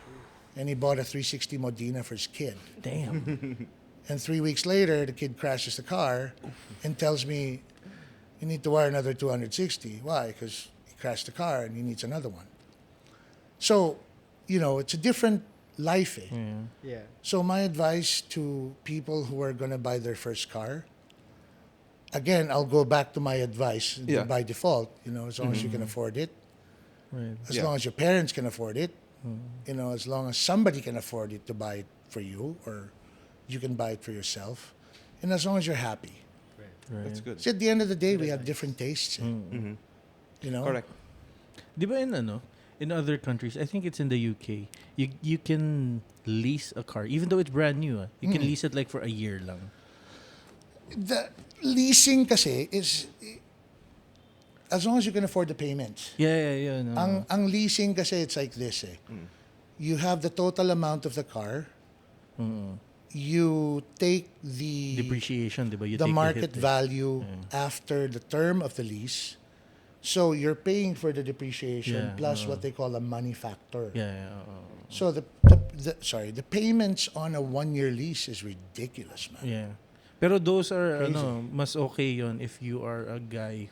and he bought a 360 Modena for his kid. Damn. And 3 weeks later, the kid crashes the car and tells me, "You need to wire another 260." Why? Because he crashed the car and he needs another one. So, it's a different life. Yeah. So my advice to people who are going to buy their first car, again, I'll go back to my advice Yeah. by default, as long as you can afford it, Right. as Yeah. long as your parents can afford it, as long as somebody can afford it to buy it for you, or you can buy it for yourself, and as long as you're happy. That's good. See, at the end of the day, we have different tastes. Correct. Di ba in other countries, I think it's in the UK, you can lease a car, even though it's brand new. You can lease it like for a year lang. The leasing kasi is, as long as you can afford the payments. Yeah. No. Ang leasing kasi, it's like this You have the total amount of the car. You take the Depreciation, di ba? You the take market the hit, value after the term of the lease. So you're paying for the depreciation Yeah, plus what they call a money factor. Yeah. So the payments on a 1-year lease is ridiculous, man. Yeah. Pero those are Crazy. mas okay yon if you are a guy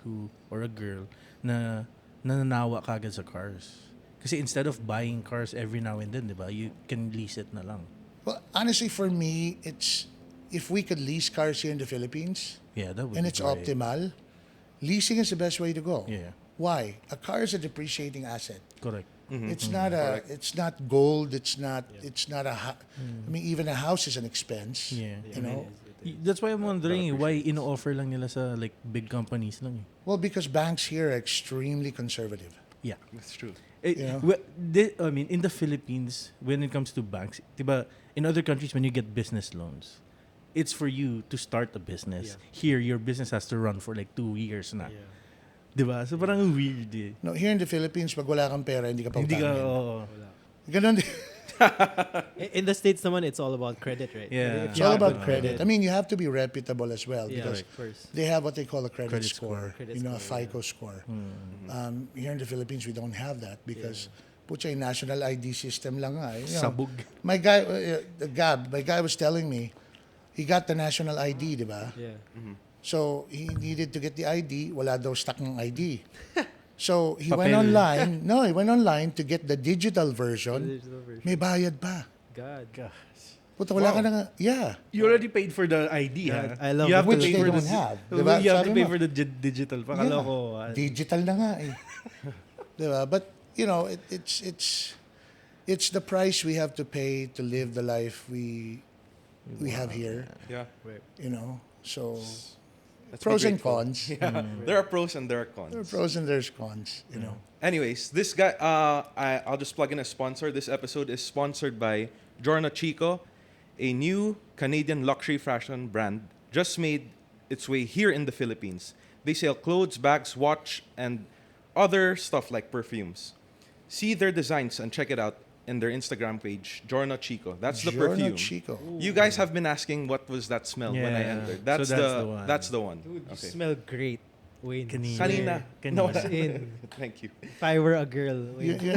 or a girl na nananawa kagad sa cars. Kasi instead of buying cars every now and then, di ba? You can lease it na lang. Well, honestly, for me, it's if we could lease cars here in the Philippines Yeah, that would and be it's great. optimal, leasing is the best way to go. Yeah. Why? A car is a depreciating asset. Correct. It's not it's not gold. It's not a. I mean, even a house is an expense. Yeah. You know. That's why I'm wondering why ino-offer lang nila sa like big companies lang eh. Well, because banks here are extremely conservative. Yeah. That's true. Yeah. I mean, in the Philippines, when it comes to banks, diba, in other countries, when you get business loans, it's for you to start a business. Yeah. Here, your business has to run for like 2 years na. Diba? So parang weird eh. No, here in the Philippines, pag wala kang pera, hindi ka pa Hindi ka, utangin. oo. Ganon din. In the States naman, it's all about credit, right? Yeah. If It's you all have about good credit. I mean, you have to be reputable as well Yeah, because of course. they have what they call a credit, Credit score. score. Credit A score, FICO score. Here in the Philippines, we don't have that because putya yung national ID system lang nga. Sabog. My guy, my guy was telling me, he got the national ID, di ba? Yeah. So he needed to get the ID. Wala daw stock ng ID. So he went Papel. online. No, he went online to get the digital version. Digital version. May bayad pa. God. Puta, wala ka na nga. Yeah. You already paid for the ID, Yeah, ha? I love you have it. to Which pay they for don't the, have. Diba? You have to Sabi pay mo. for the digital. Pakala Yeah. ko. Digital na nga eh. Diba? But, it's the price we have to pay to live the life we have here, Yeah. So Let's be pros and grateful. cons. Yeah. There are pros and there are cons. There are pros and there's cons, Anyways, this guy, I'll just plug in a sponsor. This episode is sponsored by Giorno Chico, a new Canadian luxury fashion brand just made its way here in the Philippines. They sell clothes, bags, watch, and other stuff like perfumes. see their designs and check it out in their Instagram page, Giorno Chico. That's the Giorno perfume. Chico. You guys have been asking what was that smell when I Yeah. entered. So That's, that's the one. That's the one. Dude, you Okay. smell great. Wayne. Kanina. Kanina. No, As in, thank you. if I were a girl, You, Wayne. you,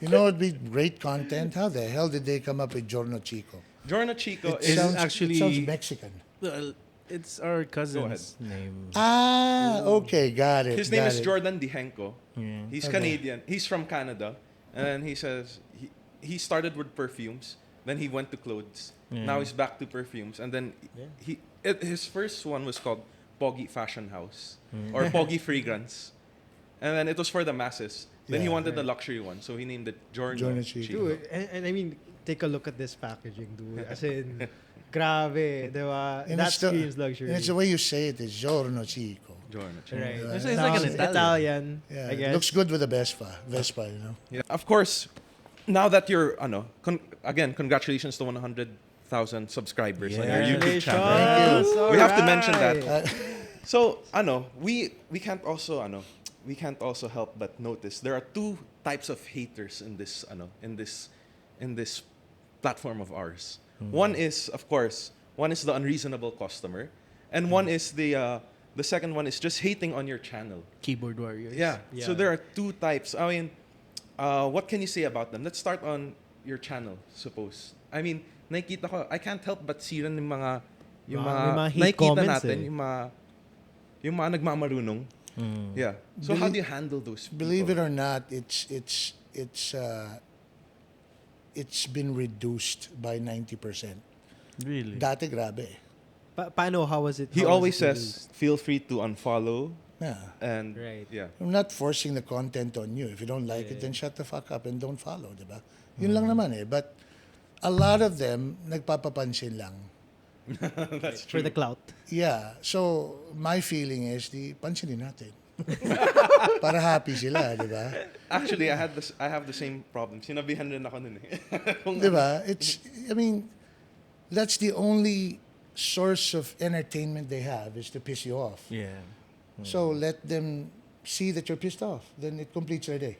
you know what would be great content? How the hell did they come up with Giorno Chico? Giorno Chico Is is actually- it sounds Mexican. Well, it's our cousin's name. Ah, okay, got it. his name got is it. Jordan Dihenko. Yeah. He's Okay. Canadian. He's from Canada, and he says he started with perfumes. Then he went to clothes. Yeah. Now he's back to perfumes, and then his first one was called Pogi Fashion House or Pogi Fragrance, and then it was for the masses. Then he Yeah. wanted the luxury one, so he named it Giorno Giorno Chico. Chico. Dude, and I mean, take a look at this packaging, dude. As in, grabe, diba? And That it's the- screams luxury. And it's the way you say it is Giorno Chico. Giorno Chico. Right. Yeah. It's Now, like an it's Italian. Italian, Yeah, I it guess. looks good with the Vespa, you know. Yeah. Of course, now that you're, again, congratulations to 100,000 subscribers on your YouTube Congratulations. channel. Thank We have to mention that. Alright. So, we can't also, we can't also help but notice there are two types of haters in this, in this platform of ours. One is, of course, the unreasonable customer, and one is the second one is just hating on your channel. Keyboard warriors. Yeah. Yeah. So there are two types. I mean, what can you say about them? Let's start on your channel, suppose. I mean, nakita ko, I can't help but see rin yung mga May mga hate nakikita comments natin, eh. yung mga nagmamarunong. Yeah. So how do you handle those people? Believe it or not, it's been reduced by 90%. Really? Dati grabe. Paano, how was it? He how was always it says, produced? feel free to unfollow Yeah. and Right. yeah. I'm not forcing the content on you. If you don't like it, then shut the fuck up and don't follow, diba? Yun lang naman eh. But a lot of them, nagpapapansin lang. That's For the clout. Yeah. So, my feeling is, pansinin natin. Para happy sila, diba? Actually, I have the same problem. Sinabihan rin ako nun eh. Kung Diba? I mean, that's the only source of entertainment they have is to piss you off. Yeah. So, let them see that you're pissed off. Then it completes their day.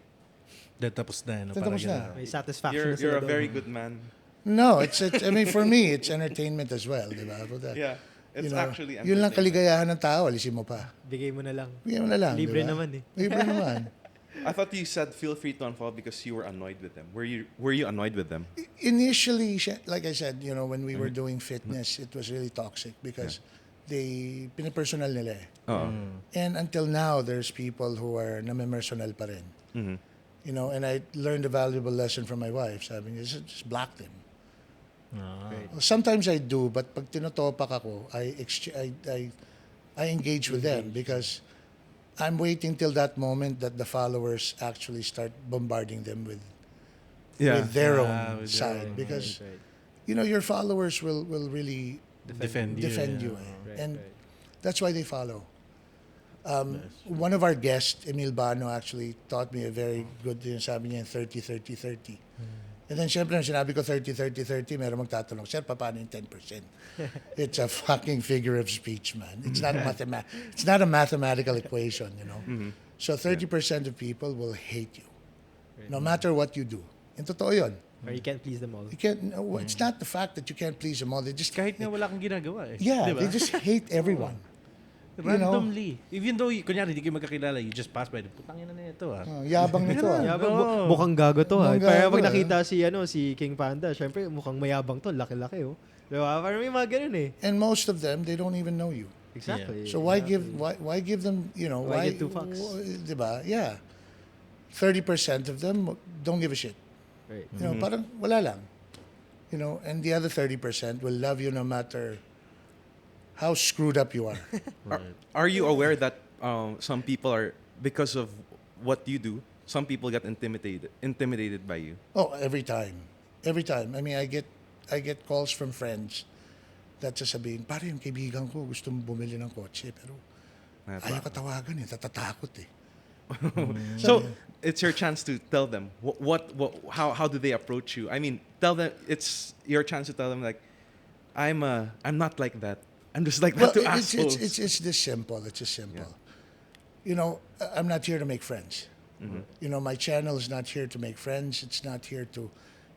Tapos na. No, Tapos na. May satisfaction you're na sila a doon. very good man. No, it's I mean, for me, it's entertainment as well, diba? But, Yeah. It's you know, actually yun lang entertaining. kaligayahan ng tao, alisin mo pa. Bigay mo na lang. Bigyan mo na lang, Libre diba? naman eh. Libre naman. I thought you said feel free to unfollow because you were annoyed with them. Were you annoyed with them? Initially, like I said, you know, when we were doing fitness, it was really toxic because they pinipersonal nila eh. And until now, there's people who are namimersonal pa rin. You know, and I learned a valuable lesson from my wife. Sabi niya, just block them. Sometimes I do, but pag tinotopak ako, I engage with them because I'm waiting till that moment that the followers actually start bombarding them with their own with their side own, because Right. you know your followers will really Defend you. defend yeah. you eh. Right, And right. that's why they follow. One of our guests, Emil Bano, actually taught me a very good, yung sabi niya, 30-30-30. And then, syempre, nung sinabi ko 30-30-30, meron magtatanong, sir, paano yung 10%? It's a fucking figure of speech, man. It's not a mathematical equation, you know? So 30% of people will hate you, no matter what you do. And totoo yun. Or you can't please them all. You can't, no, it's not the fact that you can't please them all. They just, Kahit nga wala kang ginagawa eh. yeah, Diba? they just hate everyone. You know? Randomly. Even though, kunyari, hindi kayo magkakilala, you just pass by. Putangin na ito ah. Yabang nito ah. Yeah, Oo. mukhang gago to ha. Mukhang Pero gago, pag eh. nakita si King Panda, syempre mukhang mayabang to, laki-laki oh. Diba? Parang may mga ganun eh. And most of them, they don't even know you. Exactly. So why give them, you know, Why give two fucks? Diba? Yeah. 30% of them don't give a shit. Right. You know, parang wala lang. You know, and the other 30% will love you no matter how screwed up you are. Are you aware that some people are, because of what you do, some people get intimidated by you? Oh, every time. Every time. I mean, I get calls from friends that sasabihin, pare, yung kaibigan ko gusto mo bumili ng kotse, pero ayaw ka tawagan eh, tatatakot eh. So it's your chance to tell them how do they approach you? I mean, tell them, it's your chance to tell them like, I'm not like that. I'm just like that to assholes. It's this simple. It's just simple. You know, I'm not here to make friends. My channel is not here to make friends. It's not here to,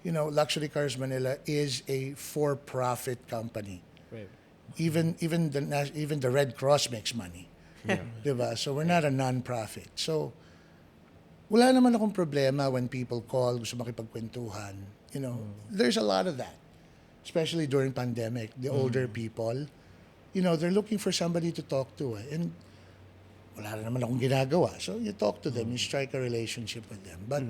Luxury Cars Manila is a for-profit company. Right. Even the Red Cross makes money. Yeah. Diba? So we're not a non-profit. So wala naman akong problema when people call, gusto makipagkwentuhan. There's a lot of that. Especially during pandemic, the older people, they're looking for somebody to talk to. And wala na naman akong ginagawa. So you talk to them, you strike a relationship with them. But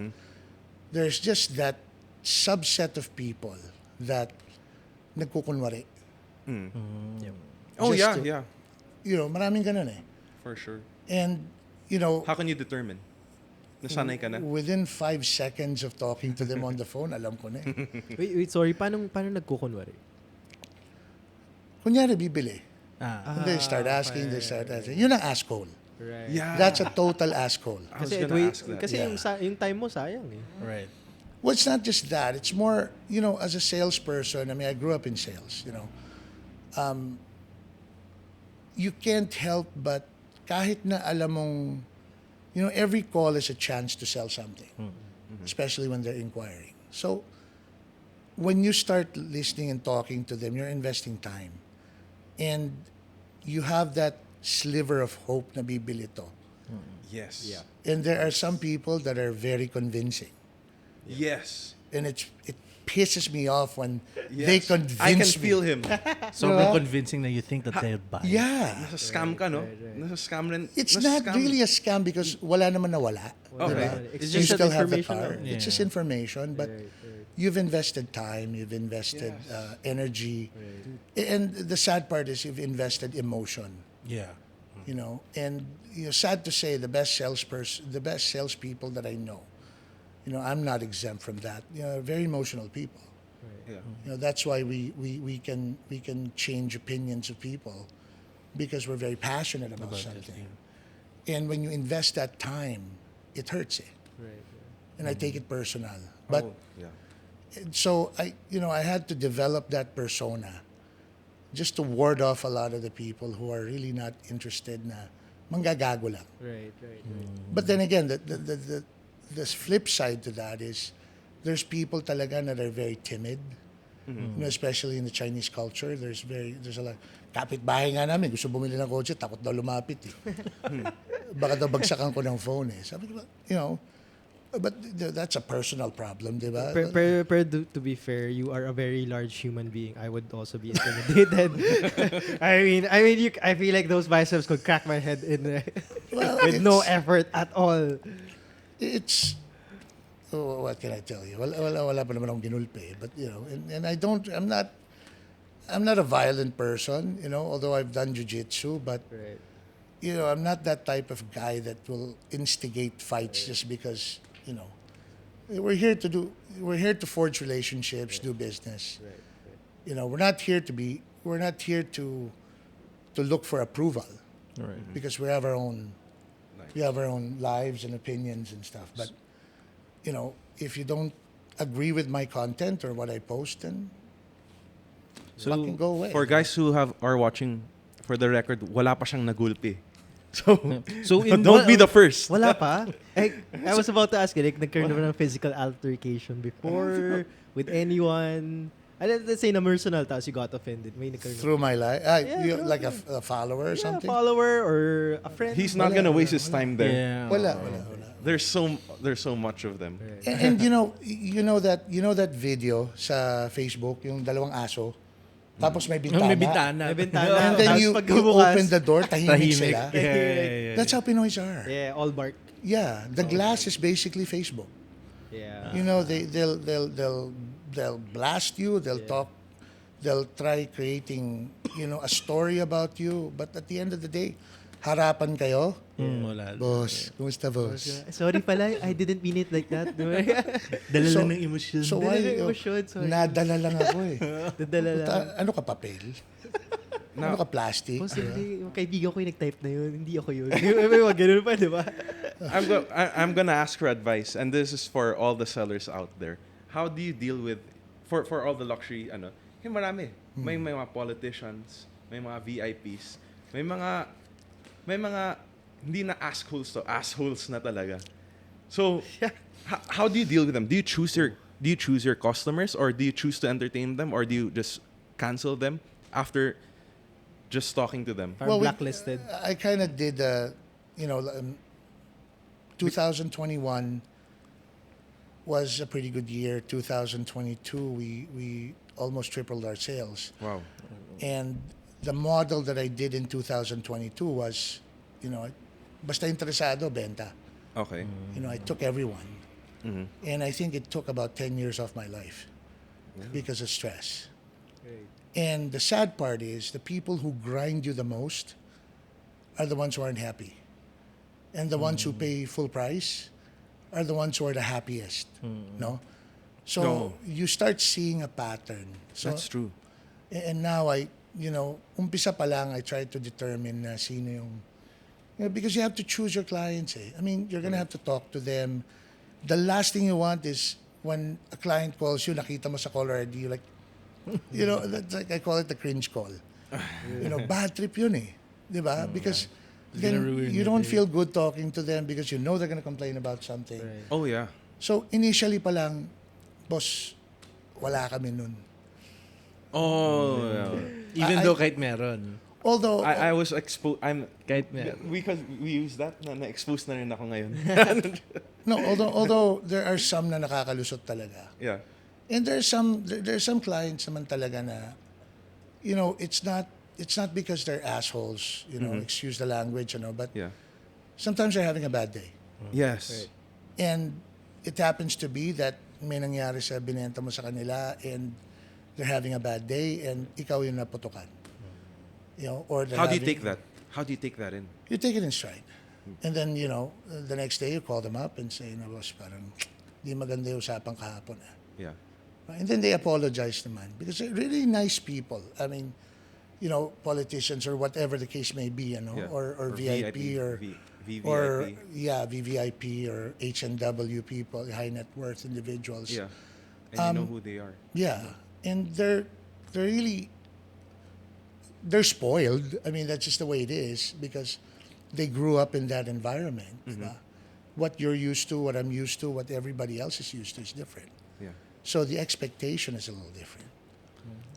there's just that subset of people that nagkukunwari. Oh, Just yeah, to- yeah. Maraming ganun eh. For sure. And, How can you determine? Nasanay ka na? within 5 seconds of talking to them on the phone, alam ko na eh. Wait, sorry. Paano nagkukunwari? Kunyari, bibili. Ah. They start asking, they start asking. Yun ang asshole. Right. Yeah. That's a total asshole. I was Kasi, gonna ask that. kasi Yeah. yung time mo sayang eh. Right. Well, it's not just that. It's more, as a salesperson, I grew up in sales, you can't help but kahit na alam mong, every call is a chance to sell something, especially when they're inquiring. So, when you start listening and talking to them, you're investing time. And you have that sliver of hope na bibili to. Yes. Yeah. And there are some people that are very convincing. Yes. And it pisses me off when they Yes. convince I can me. feel him. Sobrang Diba? convincing na you think that they'll buy. Yeah. Nasa scam ka, no? right. Nasa scam rin. It's nasa not scam. really a scam because wala naman nawala. Okay. Diba? It's You just still that have the information car. lang. It's just Yeah. information, but Right. you've invested time, you've invested Yes. energy. And the sad part is you've invested emotion. Yeah. And sad to say, the best salespeople that I know, I'm not exempt from that. Very emotional people. Yeah. That's why we can change opinions of people because we're very passionate about something. And when you invest that time, it hurts it. Right. And I take it personal. But Oh, yeah. so I had to develop that persona just to ward off a lot of the people who are really not interested na manggagago lang. Right. But then again, the flip side to that is there's people talaga that are very timid. Especially in the Chinese culture, there's a lot. Kapitbahay nga namin, gusto bumili ng kotse, takot daw lumapit eh. Baka daw bagsakan ko ng phone eh. Sabi ko, but that's a personal problem, di ba? To be fair, you are a very large human being. I would also be intimidated. I feel like those biceps could crack my head in Well, with no it's- effort at all. It's what can I tell you? Wala pa naman akong ginulpi, but and I'm not a violent person, although I've done jiu-jitsu, but Right. I'm not that type of guy that will instigate fights just because, we're here to forge relationships, do business. Right. We're not here to look for approval Right. because we have our own lives and opinions and stuff. But if you don't agree with my content or what I post, then fucking go away. For guys who are watching, for the record, wala pa siyang nagulpi. So, So don't be the first. Wala pa? I was about to ask you, like, nagkaroon naman ng physical altercation before with anyone? Let's say na personal, tapos you got offended. May nagkaroon Through my life, Yeah, like a follower or yeah, something. follower or a friend. He's not gonna waste his time there. Yeah. Wala. There's so much of them. And you know that video sa Facebook, yung dalawang aso, tapos may bintana. May bintana. May bintana. And then Tapos you pagbubukas, open the door, tahimik Tahimik. sila. Yeah. That's how Pinoys are. Yeah, all bark. Yeah, the glass is basically Facebook. Yeah. They'll blast you. They'll talk. They'll try creating a story about you. But at the end of the day, harapan kayo. Wala. Boss, kumusta boss? Sorry pala, I didn't mean it like that. Dala So- lang ng emosyon. So Dala why? ng emosyon, sorry. Nadala lang ako eh. Dadala lang. Ano ka papel? Ano ka plastic? Boss, hindi. Yung kaibigan ko yung nag-type na yun. Hindi ako yun. May mga ganun pa, di ba? I'm gonna ask for advice, and this is for all the sellers out there. How do you deal with for all the luxury marami. May mga politicians, may mga VIPs, may mga hindi na assholes na talaga. So, how do you deal with them? Do you choose your customers, or do you choose to entertain them, or do you just cancel them after just talking to them? Parang we- blacklisted. I kind of did, 2021 was a pretty good year. 2022, we almost tripled our sales. Wow. And the model that I did in 2022 was, basta interesado, benta. Okay. I took everyone. And I think it took about 10 years of my life because of stress. Right. And the sad part is the people who grind you the most are the ones who aren't happy. And the ones who pay full price are the ones who are the happiest. No? So No. you start seeing a pattern. So, That's true. And now umpisa pa lang, I try to determine na sino yung, because you have to choose your clients. I mean, you're gonna have to talk to them. The last thing you want is when a client calls you, nakita mo sa caller ID, you're like, that's like, I call it the cringe call. Bad trip yun eh. Di ba? Because gonna then ruin you your don't day. feel good talking to them because you know they're gonna complain about something. Right. Oh yeah. So initially pa lang, boss, wala kami nun. Oh yeah. Even I- though kahit meron. Although, I was exposed. Kahit meron. Because we use that na expose na rin ako ngayon. no, although there are some na nakakalusot talaga. Yeah. And there's some clients naman talaga na, it's not because they're assholes, excuse the language, but Yeah. sometimes they're having a bad day. Yes. Right. And it happens to be that may nangyari sa binenta mo sa kanila and they're having a bad day and ikaw yung naputukan. Or they're How do you having- take that? How do you take that in? You take it in stride. And then, the next day you call them up and say, boss, parang di maganda yung usapang kahapon. Yeah. And then they apologize naman because they're really nice people. I mean, politicians or whatever the case may be, Yeah. or VIP or VVIP. or VVIP or H&W people, high net worth individuals. Yeah. And you know who they are. Yeah. And they're spoiled. I mean, that's just the way it is because they grew up in that environment. Diba? What you're used to, what I'm used to, what everybody else is used to is different. Yeah. So the expectation is a little different.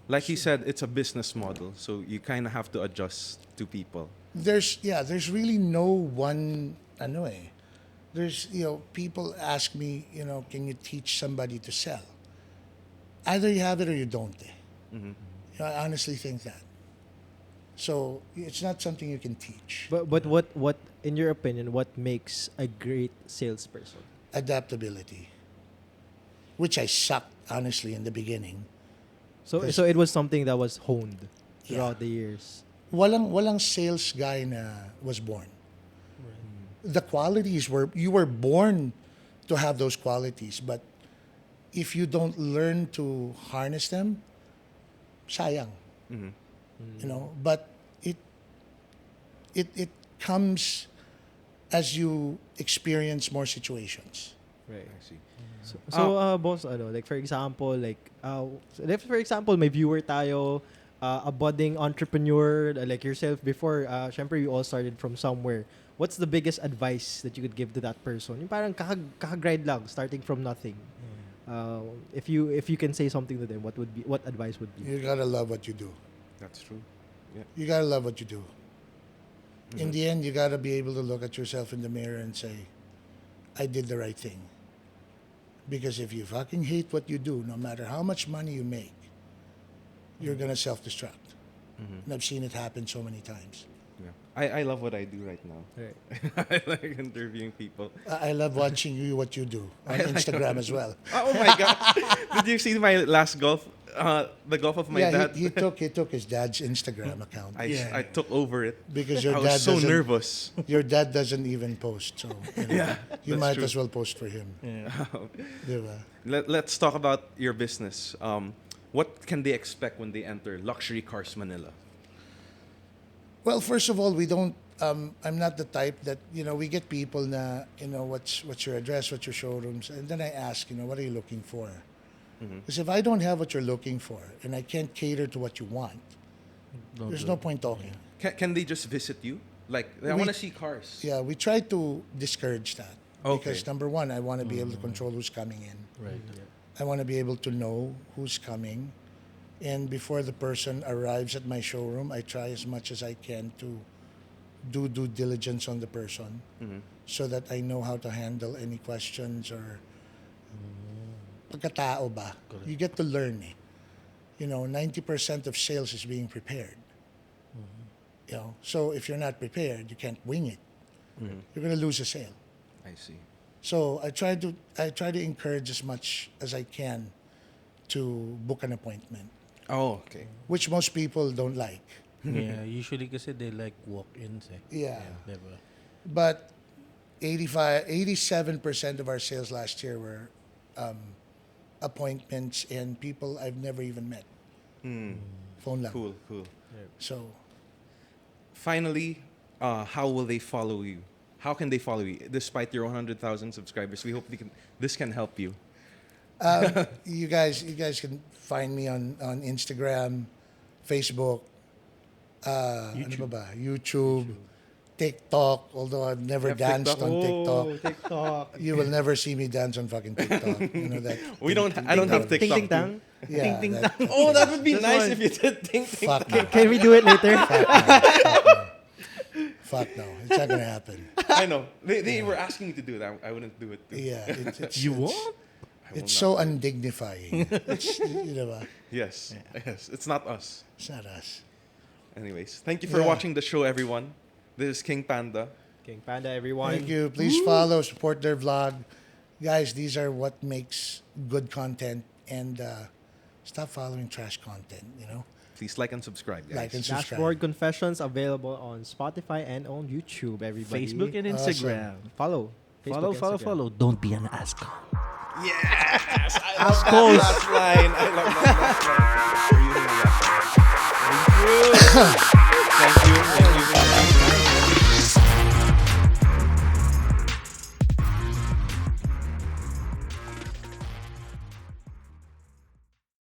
Like he said, it's a business model, so you kind of have to adjust to people. There's really no one, There's, people ask me, can you teach somebody to sell? Either you have it or you don't. I honestly think that. So it's not something you can teach. But what in your opinion, what makes a great salesperson? Adaptability, which I sucked, honestly, in the beginning. So Yes. it was something that was honed throughout Yeah. the years. Walang sales guy na was born. The qualities you were born to have those qualities, but if you don't learn to harness them, sayang. But it comes as you experience more situations. Right. I see. So, boss, like for example, may viewer tayo, a budding entrepreneur like yourself before, syempre you all started from somewhere. What's the biggest advice that you could give to that person? Yung parang kakagrind lang, starting from nothing. If you can say something to them, what advice would be? You gotta love what you do. That's true. Yeah. You gotta love what you do. In the end, you gotta be able to look at yourself in the mirror and say, I did the right thing. Because if you fucking hate what you do, no matter how much money you make, you're gonna self-destruct. And I've seen it happen so many times. Yeah. I love what I do right now. Right. I like interviewing people. I love watching what you do on Instagram as well. Oh my god! Did you see my last golf? The golf of my dad. He took his dad's Instagram account I took over it because your I dad was so doesn't. nervous. Your dad doesn't even post, so you that's might true. as well post for him. Diba? Let's talk about your business. What can they expect when they enter Luxury Cars Manila? Well, first of all, we don't. I'm not the type that we get people na what's your address, what's your showrooms, and then I ask what are you looking for? Because if I don't have what you're looking for and I can't cater to what you want, there's no point talking. Can they just visit you? Like, I want to see cars. Yeah, we try to discourage that. Because number one, I want to be able to control who's coming in. Right. I want to be able to know who's coming. And before the person arrives at my showroom, I try as much as I can to do due diligence on the person so that I know how to handle any questions or pagkatao ba. You get to learn eh. 90% of sales is being prepared. So if you're not prepared, you can't wing it. You're going to lose a sale. I see. So I try to encourage as much as I can to book an appointment, Oh, okay. which most people don't like. Yeah, usually kasi they like walk-ins eh. Yeah. Diba? But 87% of our sales last year were appointments and people I've never even met. Phone lang. Cool. So Finally, how will they follow you? How can they follow you? Despite your 100,000 subscribers, we hope this can help you. you guys can find me on Instagram, Facebook, YouTube, TikTok, although I've never Have danced TikTok? on TikTok. TikTok. You will never see me dance on fucking TikTok. You know that. I don't have Ting TikTok. ting tang. Yeah, Ting, ting, that- Oh, that would be Just nice one. if you did ting ting. Fuck no. Can we do it later? Fuck no. It's not gonna happen. I know. They were asking me to do it. I wouldn't do it. Too. Yeah. It's, You it's, won't? I will It's not. so undignifying. It's, ba? Yes. It's not us. It's not us. Anyways, thank you for Yeah. watching the show, everyone. This is King Panda. King Panda, everyone. Thank you. Please follow, support their vlog. Guys, these are what makes good content. And stop following trash content, Please like and subscribe, guys. Like and subscribe. Dashboard Confessions available on Spotify and on YouTube, everybody. Facebook and Instagram. Follow. Facebook, Follow. Instagram. Don't be an asshole. Yes! I love that last line. I love that last line. We're using that. Thank you.